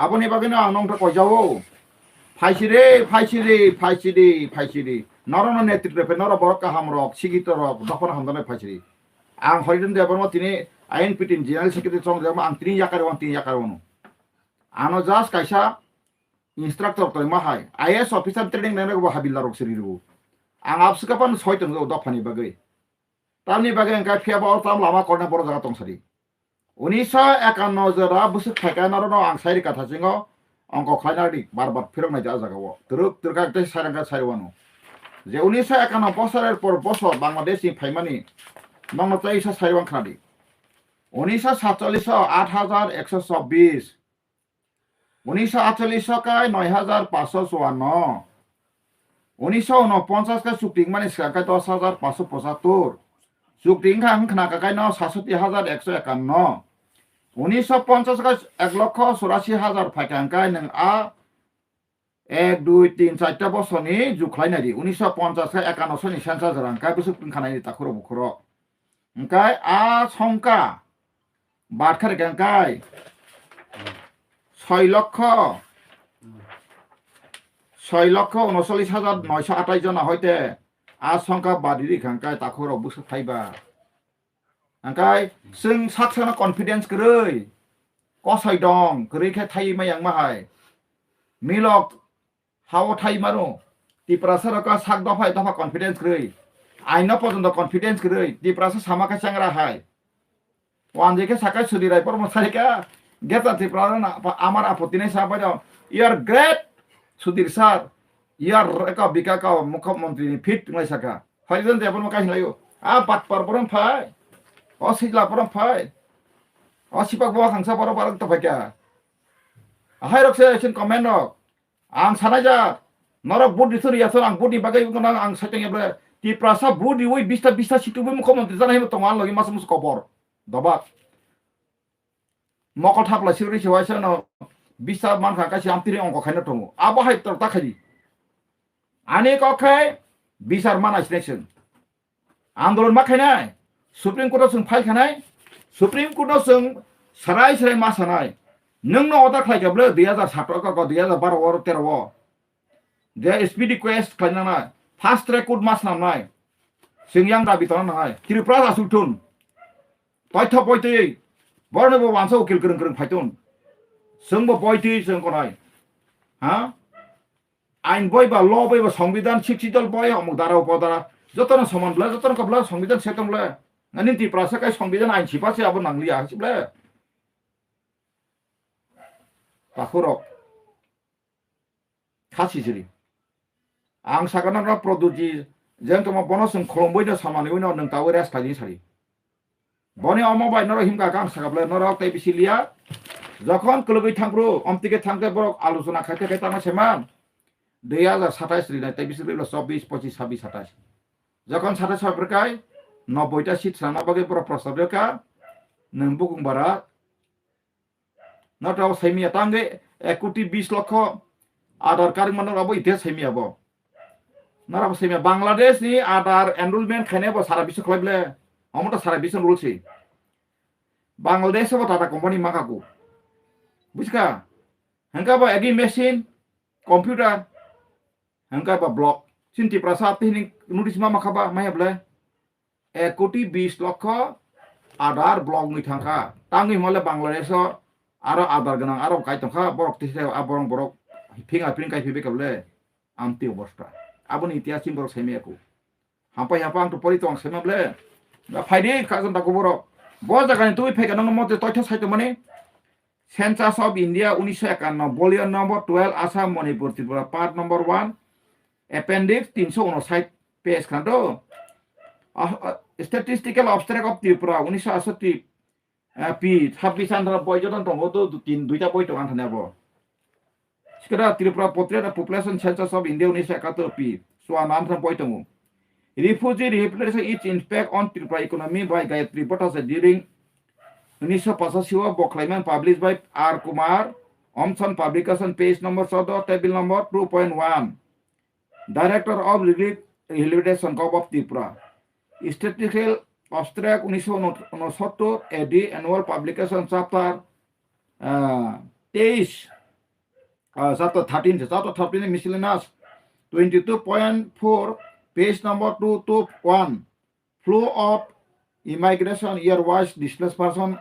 আবনি বাগে না নংটা কই যাও ফাইসিরি নরন নেতৃত্বে নর বড় কা হামরক সিগিত রক দফর হামদানে ফাইসিরি আং হরিধন দেব বর্মা তিনি আইন পিটিন জেনারেল সেক্রেটারি সং দেব আং তিনি yakarwanu ano jas kaisa instructor to mahai IS officer training nang go habillar rok siriru ang apsukapan soiton go dofani bagai tamni bagai ang ka phia ba tam lama korna boro jaga tong sari 1951 jara busuk thaka narono ang sairi katha singo angko khainari barbar phirok na jaga go turka te saranga saiwanu je 1951 বছরের পর বছর বাংলাদেশি ফাইমানি নংতাই সা সাইওয়াং খাদি 1947 8124 1948 का 9554 1949 का supreme माने का 10575 supreme का खना का 67151 1950 1,84,000 ফাইকাংকাই नों आ 1 2 3 4 বছরনি जुख्लायनायदि 1950 51 नि सेन्सास रांकाय बिसु पिनखानायनि ताखुरो बुखुरो ओंखाय आ संका बादखार गांकाय 6,39,928 जना हयते आ संका बादिरि गांकाय ताखुरो बुसु थाइबा ओंखाय जों साक्षना कॉन्फिडेंस गरै कसै दं गरैखे थाइ मायां माहाय मिलक हाव थाइ मारो त्रिपुरा सरकार साक दफाय दफा कॉन्फिडेंस गरै आइनो पर्यन्त कॉन्फिडेंस गरै त्रिपुरा सामाका चांगरा हाय वानजेके साकाय सुदिराय परमसारिका गेता त्रिपुरा आमार आपत्ति नै साबाय you are great Sudhir sir you are का बिका का मुख्यमंत्री फिट नै साका हरिजन देबन का हिलायो आ बात परबरम फाय असिला परम फाय असिपाक बवा खांसा बर बर त फायका हाय रक्से सिन कमेन्ट आं सानाजा नरक बुद्धि थुरियासन आं बुद्धि बागै गोनां आं साइटेंब्ला त्रिपुरा सा बुद्धि वे 20 सिटुबो मुख्यमंत्री जानाय दङ लगे मास मुस खबर दबा मकल थापला सिरि सेवासन 20 मानखा कासि आमतिरि अंक खायनो दङ आबो हाय तर ताखायि आने कखाय बिसार मानायसिनेसन आन्दोलन मा खायनाय सुप्रीम कोर्ट जों फाइल खानाय सुप्रीम कोर्ट जों सराय सराय मासानाय नोंनो अर्डार खालायगाब्लो 2017 का 2012 और 13 दे एसपीडी क्वेस्ट खालायनाय फास्ट ट्रैक कोर्ट मासनाय जों यां दाबि खालामनाय त्रिपुरा आसुलथुन तयथ बयतै बरनबो वानसा उकिल गोरों गोरों फायथुन जोंबो बयतै जों कोनाय हा आइन बयबा ल बयबा संविधान 60 दल बय अमुक दारा उपदारा जतन समानब्ला जतन कब्ला संविधान सेतमब्ला ननि त्रिपुरा सरकार संविधान आइन सिपासे आबो नांलिया हासिब्ला ताखुरो खासिजिरि आं सागाना प्रदुजि जों तमा बनसं खलंबैनो सामानि उनाव नों ताव रेस थानि सारि बनि अमबाय नर हिमका गां सागाब्ला नर ताइ बिसिलिया যখন কলबै थांब्रो अमतिके थांते बरक आलोचना खायते खायता सेमान 2027 रिनाय ताइ बिसिलिया 24 25 26 27 যখন 27 फरकाय 90টা सीट साना बागे पर प्रस्तावका नों बुकुंबारा नटाव सैमिया तांगे 1 कोटी 20 लाख आधार कार्ड मनराबो इते सैमियाबो नराबो सैमिया बांग्लादेश नि आधार एनरोलमेंट खायनेबो सारा बिसु खलायब्ले हमता सारा बिसु रुलसि बांग्लादेश बो टाटा कंपनी माखाकु बुझका हंगाबा एगी मेशिन कंप्यूटर हंगाबा ब्लॉक सिंति प्रसाद तिनि नोटिस मा माखाबा मायाब्ले 1 कोटी 20 लाख आधार ब्लॉक नि थांखा तांगि मले बांग्लादेश आरो आधार गनां आरो कायतंखा बरक तिसे आबरं बरक फिंगा फिंग कायफिबे कबले आमति अवस्था आबनि इतिहास सिम बरक सैमेयाकु हापाय हापा आं तो परितो आं सैमाब्ले फायदे काजन ताको बरक ब जागानि तुइ फेगानो मते तथ्य साइतो माने census of India 1951 volume number 12 Assam Manipur Tripura part number 1 appendix 359 page खांतो statistical abstract of Tripura 1968 P 26 आन्ध्र बयजन दङ तो 2टा बय दङ आन्थानाबो सिकरा Tripura population census of India 1971 P स्वान आन्थ्रा बय दङ refugee rehabilitation its impact on Tripura economy by Gayatri Bhattacharya during 1985 Bokhlaiman published by R. Kumar Omson publication page number 14 table number 2.1 Director of Rehabilitation Corp of Tripura Statistical Abstract 1969 AD Annual Publication Chapter 23 Chapter 13 Chapter 13 Miscellaneous 22.4 Page number 221 Flow of Immigration Year-wise Displaced Person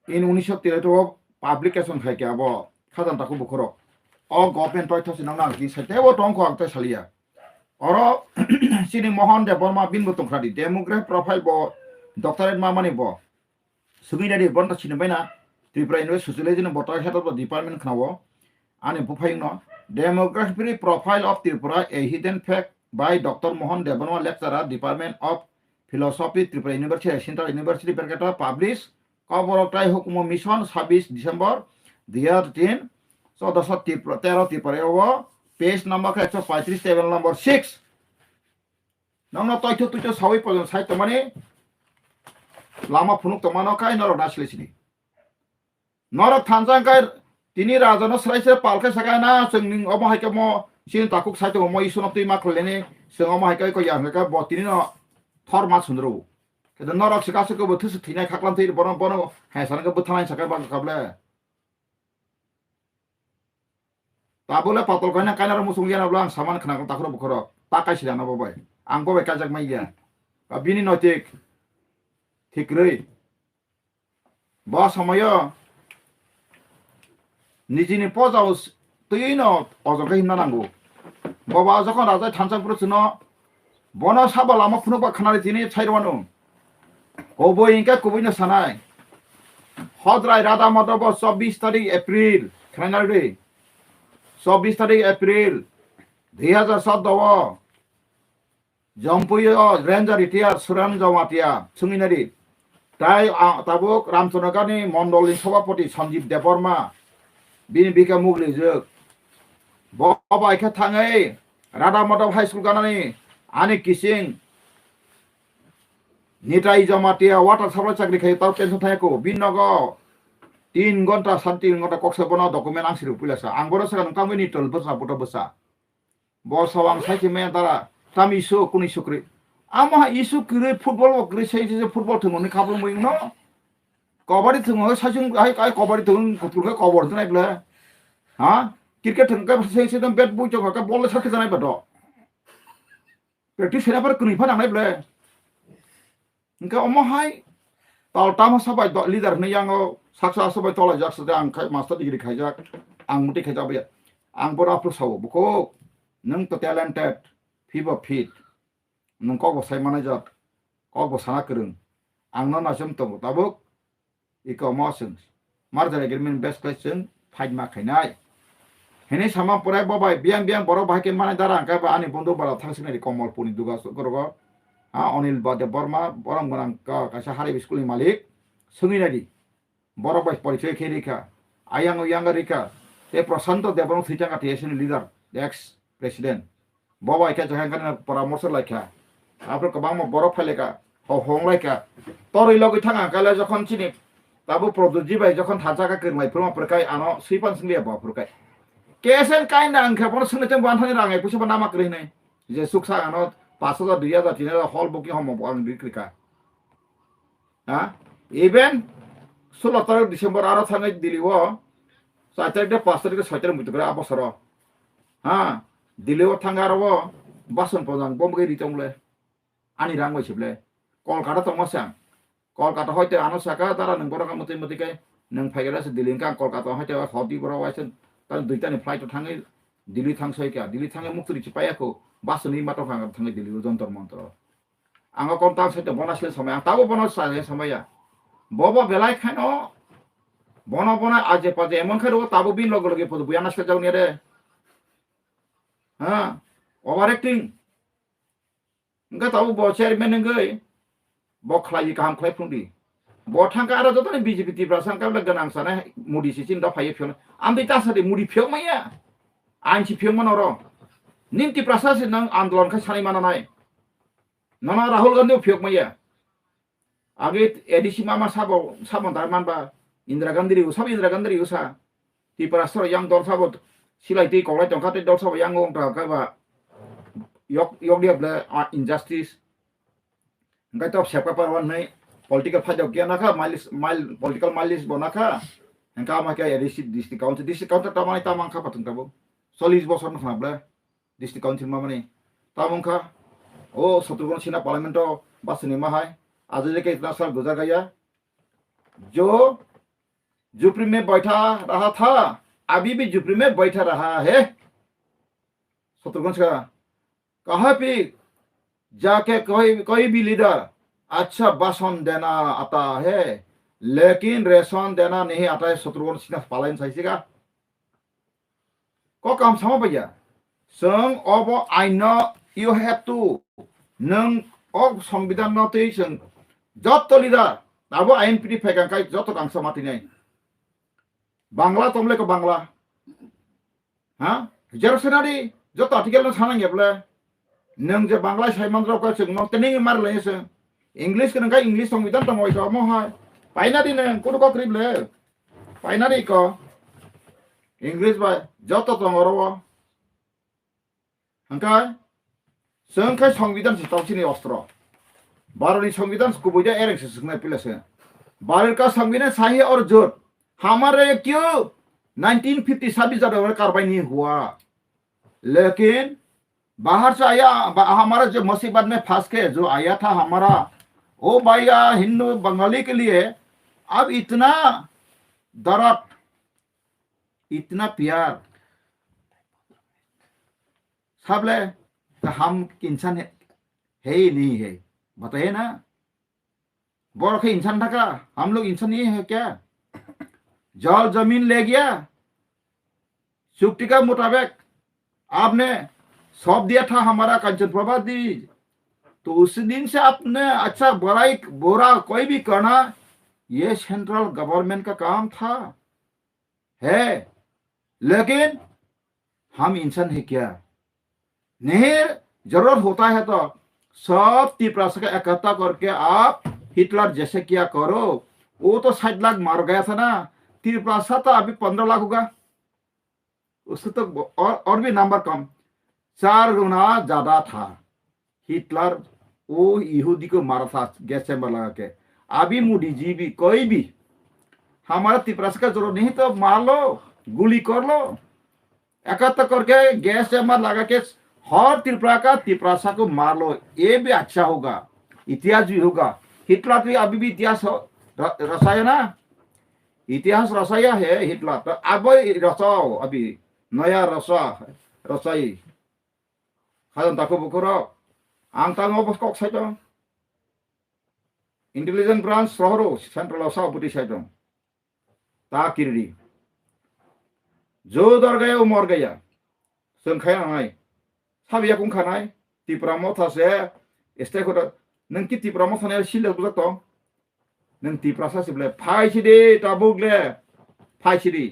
in 1932 Publication Khaikabo Khadan Taku Bukoro All government toys in Anaki Satevo Tonko Salia Oro Sini Mohan de Burma Bin Butumkradi Demographic Profile Bo Doctorate Mamani Bo Sumida de Bonta Chinabena Tripura University Socialization Bota Head of the Department Knawo and Pupayno Demographic Profile of Tripura a Hidden Fact by Dr. Mohan Debanwa lecturer Department of Philosophy Tripura University Central University Perkata published cover of Trai Hukumo Mission 26 December 2013 so the Tripura page number 135 table number 6 Nang toy to sawi po site money lama punuk to mano kai naro naslisini Norok thansa kai tini raja no serai se palke sakai na sengning omo hai ke mo sin takuk sai to mo isu no ti mak lene seng omo hai kai ko yang ka bo tini no thor ma sundro ke the norok sika se ko bo thus thinai khaklam thei bono bono hai san ka buthanai sakai ba kable ta bole patol kai na kai na musung ya na blang saman khana ta khro bukhoro ta kai sila na bo bai ang bo bai ka jak mai ya ka bini no tik ঠিক রে বা সময় নিজেনি পজাও তুই ন অজকে হিমনা নাঙ্গো বাবা যখন রাজা থানসাং প্রশ্ন বন সাবাল আমার ফুনো বা খানারে তিনি ছাইরবানো কবো ইনকা কবইনো সানাই হদ্রাই রাধা মাধব 24 তারিখ এপ্রিল খানার রে 24 তারিখ এপ্রিল 2017 জম্পুয় রেঞ্জার ইতিহাস সুরান জমাতিয়া সুমিনারি তাই তাবুক রামচন্দ্রকানি মন্ডলনি সভাপতি সঞ্জীব দেববর্মা বিনি বিকা মুগলি যোগ বাবা এখা থাঙै রাধা মাধব হাই স্কুল গানানি আনি kissing Nitai Jamatia water supply চাকরি খাই তাও টেনশন থাকো বিনগ 3 ঘন্টা 3 ঘন্টা কক্সে বনা ডকুমেন্ট আংসিরু পুলাসা আং বড় সাকা নকাম নি টল বসা বড় বসা বস আং সাইকে মে তারা তামি issue Kuni Shukri ama isu kiri football kiri sei football thung ni khablo moi no kabadi thung sajung ai kai kabadi thung kutur ka cover tu nai bla ha cricket thung ka sei sei dam bat bu chong ka ball sa ke nai bato practice sera par kuni phan nai bla inka omo hai tal tama sabai leader ni yang saksa sabai tola jak sa ang khai master degree khai jak ang muti khai jabe ang bora pro sawo buko nang to talented fiba fit nung kok bosai mana jat kok bosana kereng ang non asem tong tabuk iko mosen mar jare germin best question fight ma khainai hene sama porai babai biang biang boro bhai ke mana dara ka ba ani bondo bala thangsinari komol puni duga gorogo ha onil bade borma boram gorang ka kasa hari school malik sunginari boro bai porichoy kherika ayang yang rika te prasanto debon thitanga TSN leader ex president babai ka jahan kan paramorso laikha আপনার কবাং বরফ ফেলেকা হংলাইকা তরই লগই থাঙা কালে যখন চিনি তাবো প্রদুজি by যখন থাজাকা কইমাই প্রমা প্রকাই আনো সুইপান সিংলিয়া বা প্রকাই কেসেন কাইনা আংখা পন সুনে তেম বানথানি রাঙাই পুসবা নামা কই নাই যে সুকসা আনো 5000 2000 3000 হল বুকিং হম আং বিক্রিকা হ্যাঁ ইভেন 16 ডিসেম্বর আরো থাঙাই দিলিও 4 তারিখ 5 তারিখ 6 তারিখ মধ্যে আবসর হ্যাঁ দিলিও থাঙ্গারও বাসন পজাং বমগে রিতংলে ani rang wai sible kolkata tong masang kolkata hoite ano saka dara nang boraka moti moti kai nang phaigara se dilin kang kolkata hoite hodi boro waisen tan duita ni flight thangai dili thangsoi ka dili thangai mukturi chipaya ko basuni mato phang thangai dili jontor montor anga konta saite bonasle samay tabo bonas sa samaya bobo belai khaino bono bona aje paje emon kharo tabo bin log loge podu buyanas ka jaw ni re ha overacting enggak tahu bahwa chairman enggak bo khlai kaham khlai phundi bo thangka ara joto ni BJP TIPRA sangka la ganang sana mudi sisin da phai phion amdi ta sari mudi phion maya ain chi phion manoro nin TIPRA sa sin nang andolon kha sani mananai nana Rahul Gandhi phion maya age edisi mama sabon darman ba Indira Gandhi usab Indira Gandhi usa TIPRA sor yang dor sabot silai ti kolai tongka te dor sab yang ngong ta ka ba yok dia bla injustice ngai top sepa parwan nai political phajau kya nakha mile political mileage bonakha engka ma kya district council ta mai ta Mankha patung tabo 40 বছর না bla district council ma mane ta Mankha o Shatrughan Sinha parliament basni ma hai आज के इतना साल गुजर गया जो झुपड़ी में बैठा रहा था अभी भी झुपड़ी में बैठा रहा है शत्रुघ्न का कहा भी जाके कोई भी लीडर अच्छा भाषण देना आता है लेकिन रेशन देना नहीं आता है शत्रुघ्न सिन्हा पालन सही का को काम sama भैया संग अब I know you have to नों अब संविधान नतै जों যত লিডার দাবো আইএনপিটি ফেগাঙ্কাই যত গাংস মাটি নাই বাংলা তমলেকো বাংলা হ্যাঁ জেরসেনারি যত আর্টিকেল সানাঙ্গেবলে नों जे बांग्ला साइमंद्र का जों नतेनि मार लेसे इंग्लिश के नंगा इंग्लिश संविधान दङ इखो महा पाइना दिने कोन को क्रिबले পাইনারি ক ইংলিশ বাই যত তোমার হাঙ্কাই जोंखाय संविधान सितावसिनि अस्त्र भारतनि संविधान कुबैदा एरेंसे सिखनाय पिलासे भारत का संविधान सही और झूठ हमारे क्यों 1957 जनवरी कार्रवाई नहीं हुआ लेकिन बाहर से आया हमारा जो मुसीबत में फंस के जो आया था हमारा वो भैया हिंदू बंगाली के लिए अब इतना दर्द इतना प्यार सब ले तो हम इंसान है ही नहीं है बताइए ना बोर के इंसान था क्या हम लोग इंसान नहीं है क्या जल जमीन ले गया चुक्ति का मुताबिक आपने सौंप दिया था हमारा कंचन प्रभा दीज तो उस दिन से आपने अच्छा बुराई बुरा कोई भी करना ये सेंट्रल गवर्नमेंट का काम था है लेकिन हम इंसान है क्या नहीं जरूरत होता है तो सब तिपरा से इकट्ठा करके आप हिटलर जैसे क्या करो वो तो 60 लाख मार गया था ना तिपरा तो अभी 15 लाख होगा उससे तो और भी नंबर कम 4 गुना ज्यादा था हिटलर वो यहूदी को मारा था गैस चैम्बर लगा के अभी मोदी जी भी कोई भी हमारा तिपरा का जरूरत नहीं तो मार लो गोली कर लो इकट्ठा करके गैस चैम्बर लगा के हर तिपरासा को मार लो ये भी अच्छा होगा इतिहास भी होगा हिटलर तो अभी भी इतिहास रसाया ना इतिहास रसाया है हिटलर तो अब रसाओ अभी नया रसाई खाजन ताको बुकुरो आं तांगो बस कक साइड इंटेलिजेंस ब्रांच सहरो सेंट्रल साव बुटी साइड ता किरी जो दर गया वो मर गया संखाया नाय साबिया कुंखानाय तिपरा मथा से एस्टे को नों कि तिपरा मथा ने सिले बुजा तो नों तिपरा सा सिबले फाइसिदि ताबुगले फाइसिदि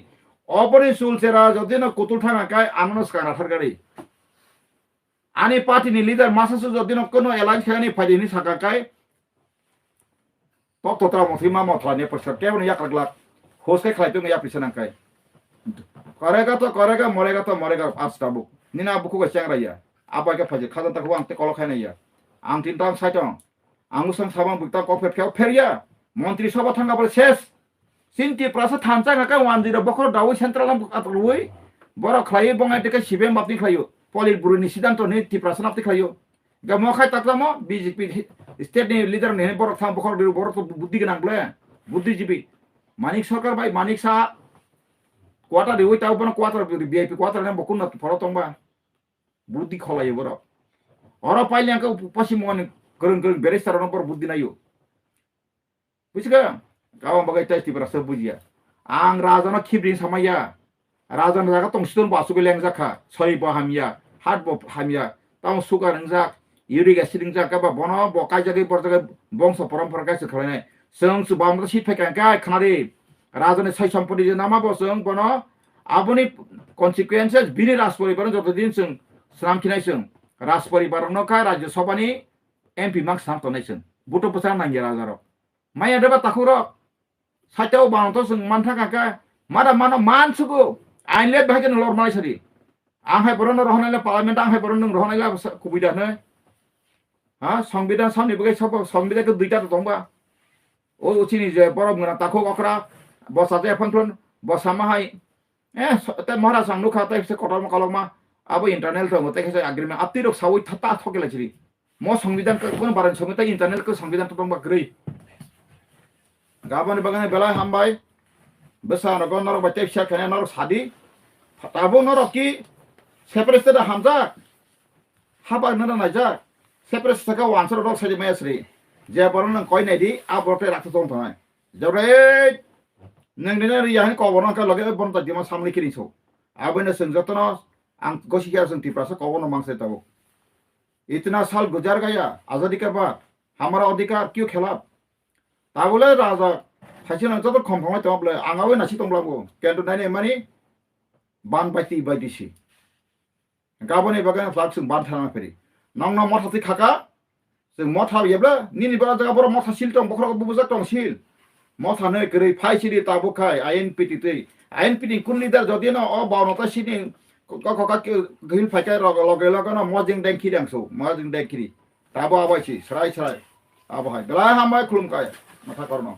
अपने सुलसेरा जदि न कुतुल थांगा काय आनस काना थारगारि आनी पार्टी नि लीडर मासासु जदि न कोनो एलायंस खानि फाइदिनि साका काय तो तोत्रा मथिमा मथा ने परसके न याकगला होसके खाइतो या पिसना काय करेगा तो मरेगा आज Tabuk निना बुku ga chang raya apa ga phaje khazan ta huang te kolo khai nai ya ang tin tang sai tong ang sang sabang bukta ko fer ya মন্ত্রী সভা থাঙ্গা বলে শেষ সিনটি প্রাসা থানসা গাকা ওয়ানজিরো বখর দাও সেন্ট্রাল আতলুই বড় খাই বঙ্গাই থেকে শিবে মাপনি খাইও পলিট বুরুনি সিদ্ধান্ত নি টি প্রাসা নাপতি খাইও গা মখাই তাকলামো বিজেপি স্টেট নি লিডার নি বড় থাম বখর বড় তো বুদ্ধি গনাং বলে বুদ্ধিজীবী মানিক সরকার ভাই মানিক সা কোয়াটার ওই তাও বন কোয়াটার বিআইপি কোয়াটার না বকুন না ফরো তংবা बुद्धि खलायो बर और पाइल्याका पश्चिम मन गरं गरं बेरेस्तार नंबर बुद्धि नायो बुझिगा गाव बगाय ताइ तिपरा सब बुझिया आं राजाना खिब्रिन समाया राजाना जागा तंसितन बासुगे लेंजाखा सरि बहामिया हाट ब हामिया ताव सुगा रंजा युरिक एसिड रंजा बा बन बकाय जागे बरजागे बंश परम्परा गाइस खलायनाय जों सुबाम सिट फैकांका खनारि राजानि साइ सम्पत्ति नामा बसों बन आबनि कन्सिक्वेन्सेस बिनि राजपरिबार जतदिन जों सामखिनायसों राजपरिबारनोखा राज्यसभानि एमपि मार्क्स सामथनायसों बुटो पसा नांगिया राजारो माया देबा ताखुरो साइटाव बानोथ जों मानथा काका मादा मानो मानसुगो आइनले बाहायगोन लरमाय सरि आंहाय बरन रहनायले पार्लियामेन्ट आंहाय बरन रहनायला कुबिदानो हा संविधान सामनि बगै सब संविधानखौ दुइटा दंबा ओ उचिनि जे बरम गना ताखौ अखरा बसाते फनफन बसामाहाय ते महाराज आंनु खाता से कटम कलमा अब इंटरनेल तो मते के एग्रीमेंट आती रोक सावै थता थकेला छिरि म संविधान को बारन संविधान इंटरनेल को संविधान तो दंबा ग्रै गाबन बगने बेला हामबाय बसा नगन नर बते फिसा खने नर सादी ताबो नर कि सेपरेट दा हामजा हाबा नर नाजा सेपरेट सका वानसर रोक सादि मायसरि जे बरन कय नायदि आबरते राखत दं थानाय जरे नोंनिनो रियाहन कबरन का लगे बन त दिमा सामने किरिसौ आबने संजतन आं गोसिया जों तिप्रासा कवनो मांगसे ताबो इतना साल गुजार गया आजादी के बाद हमारा अधिकार क्यों खिलाफ ताबोले राजा खायसे नंतर तो खमफांबाय तबले आंगाबो नासि दंब्लाबो केन्टु नायने मानि बान बायति बायदिसि गाबोनि बागान फ्लाग जों बान थाना फेरि नंना मथाति खाका जों मथा येब्ला निनि बारा जागा बर मथा सिल दं बखरा बुबुजा दं सिल Motha noi kri phai siri tabu khai INPT tei INPT kun leader jodi na o bawnota sini ka gil phaikai loge no mojing deng khidang so mojing deng khiri tabu abai si srai abo hai gala hamai khulum kai Motha korno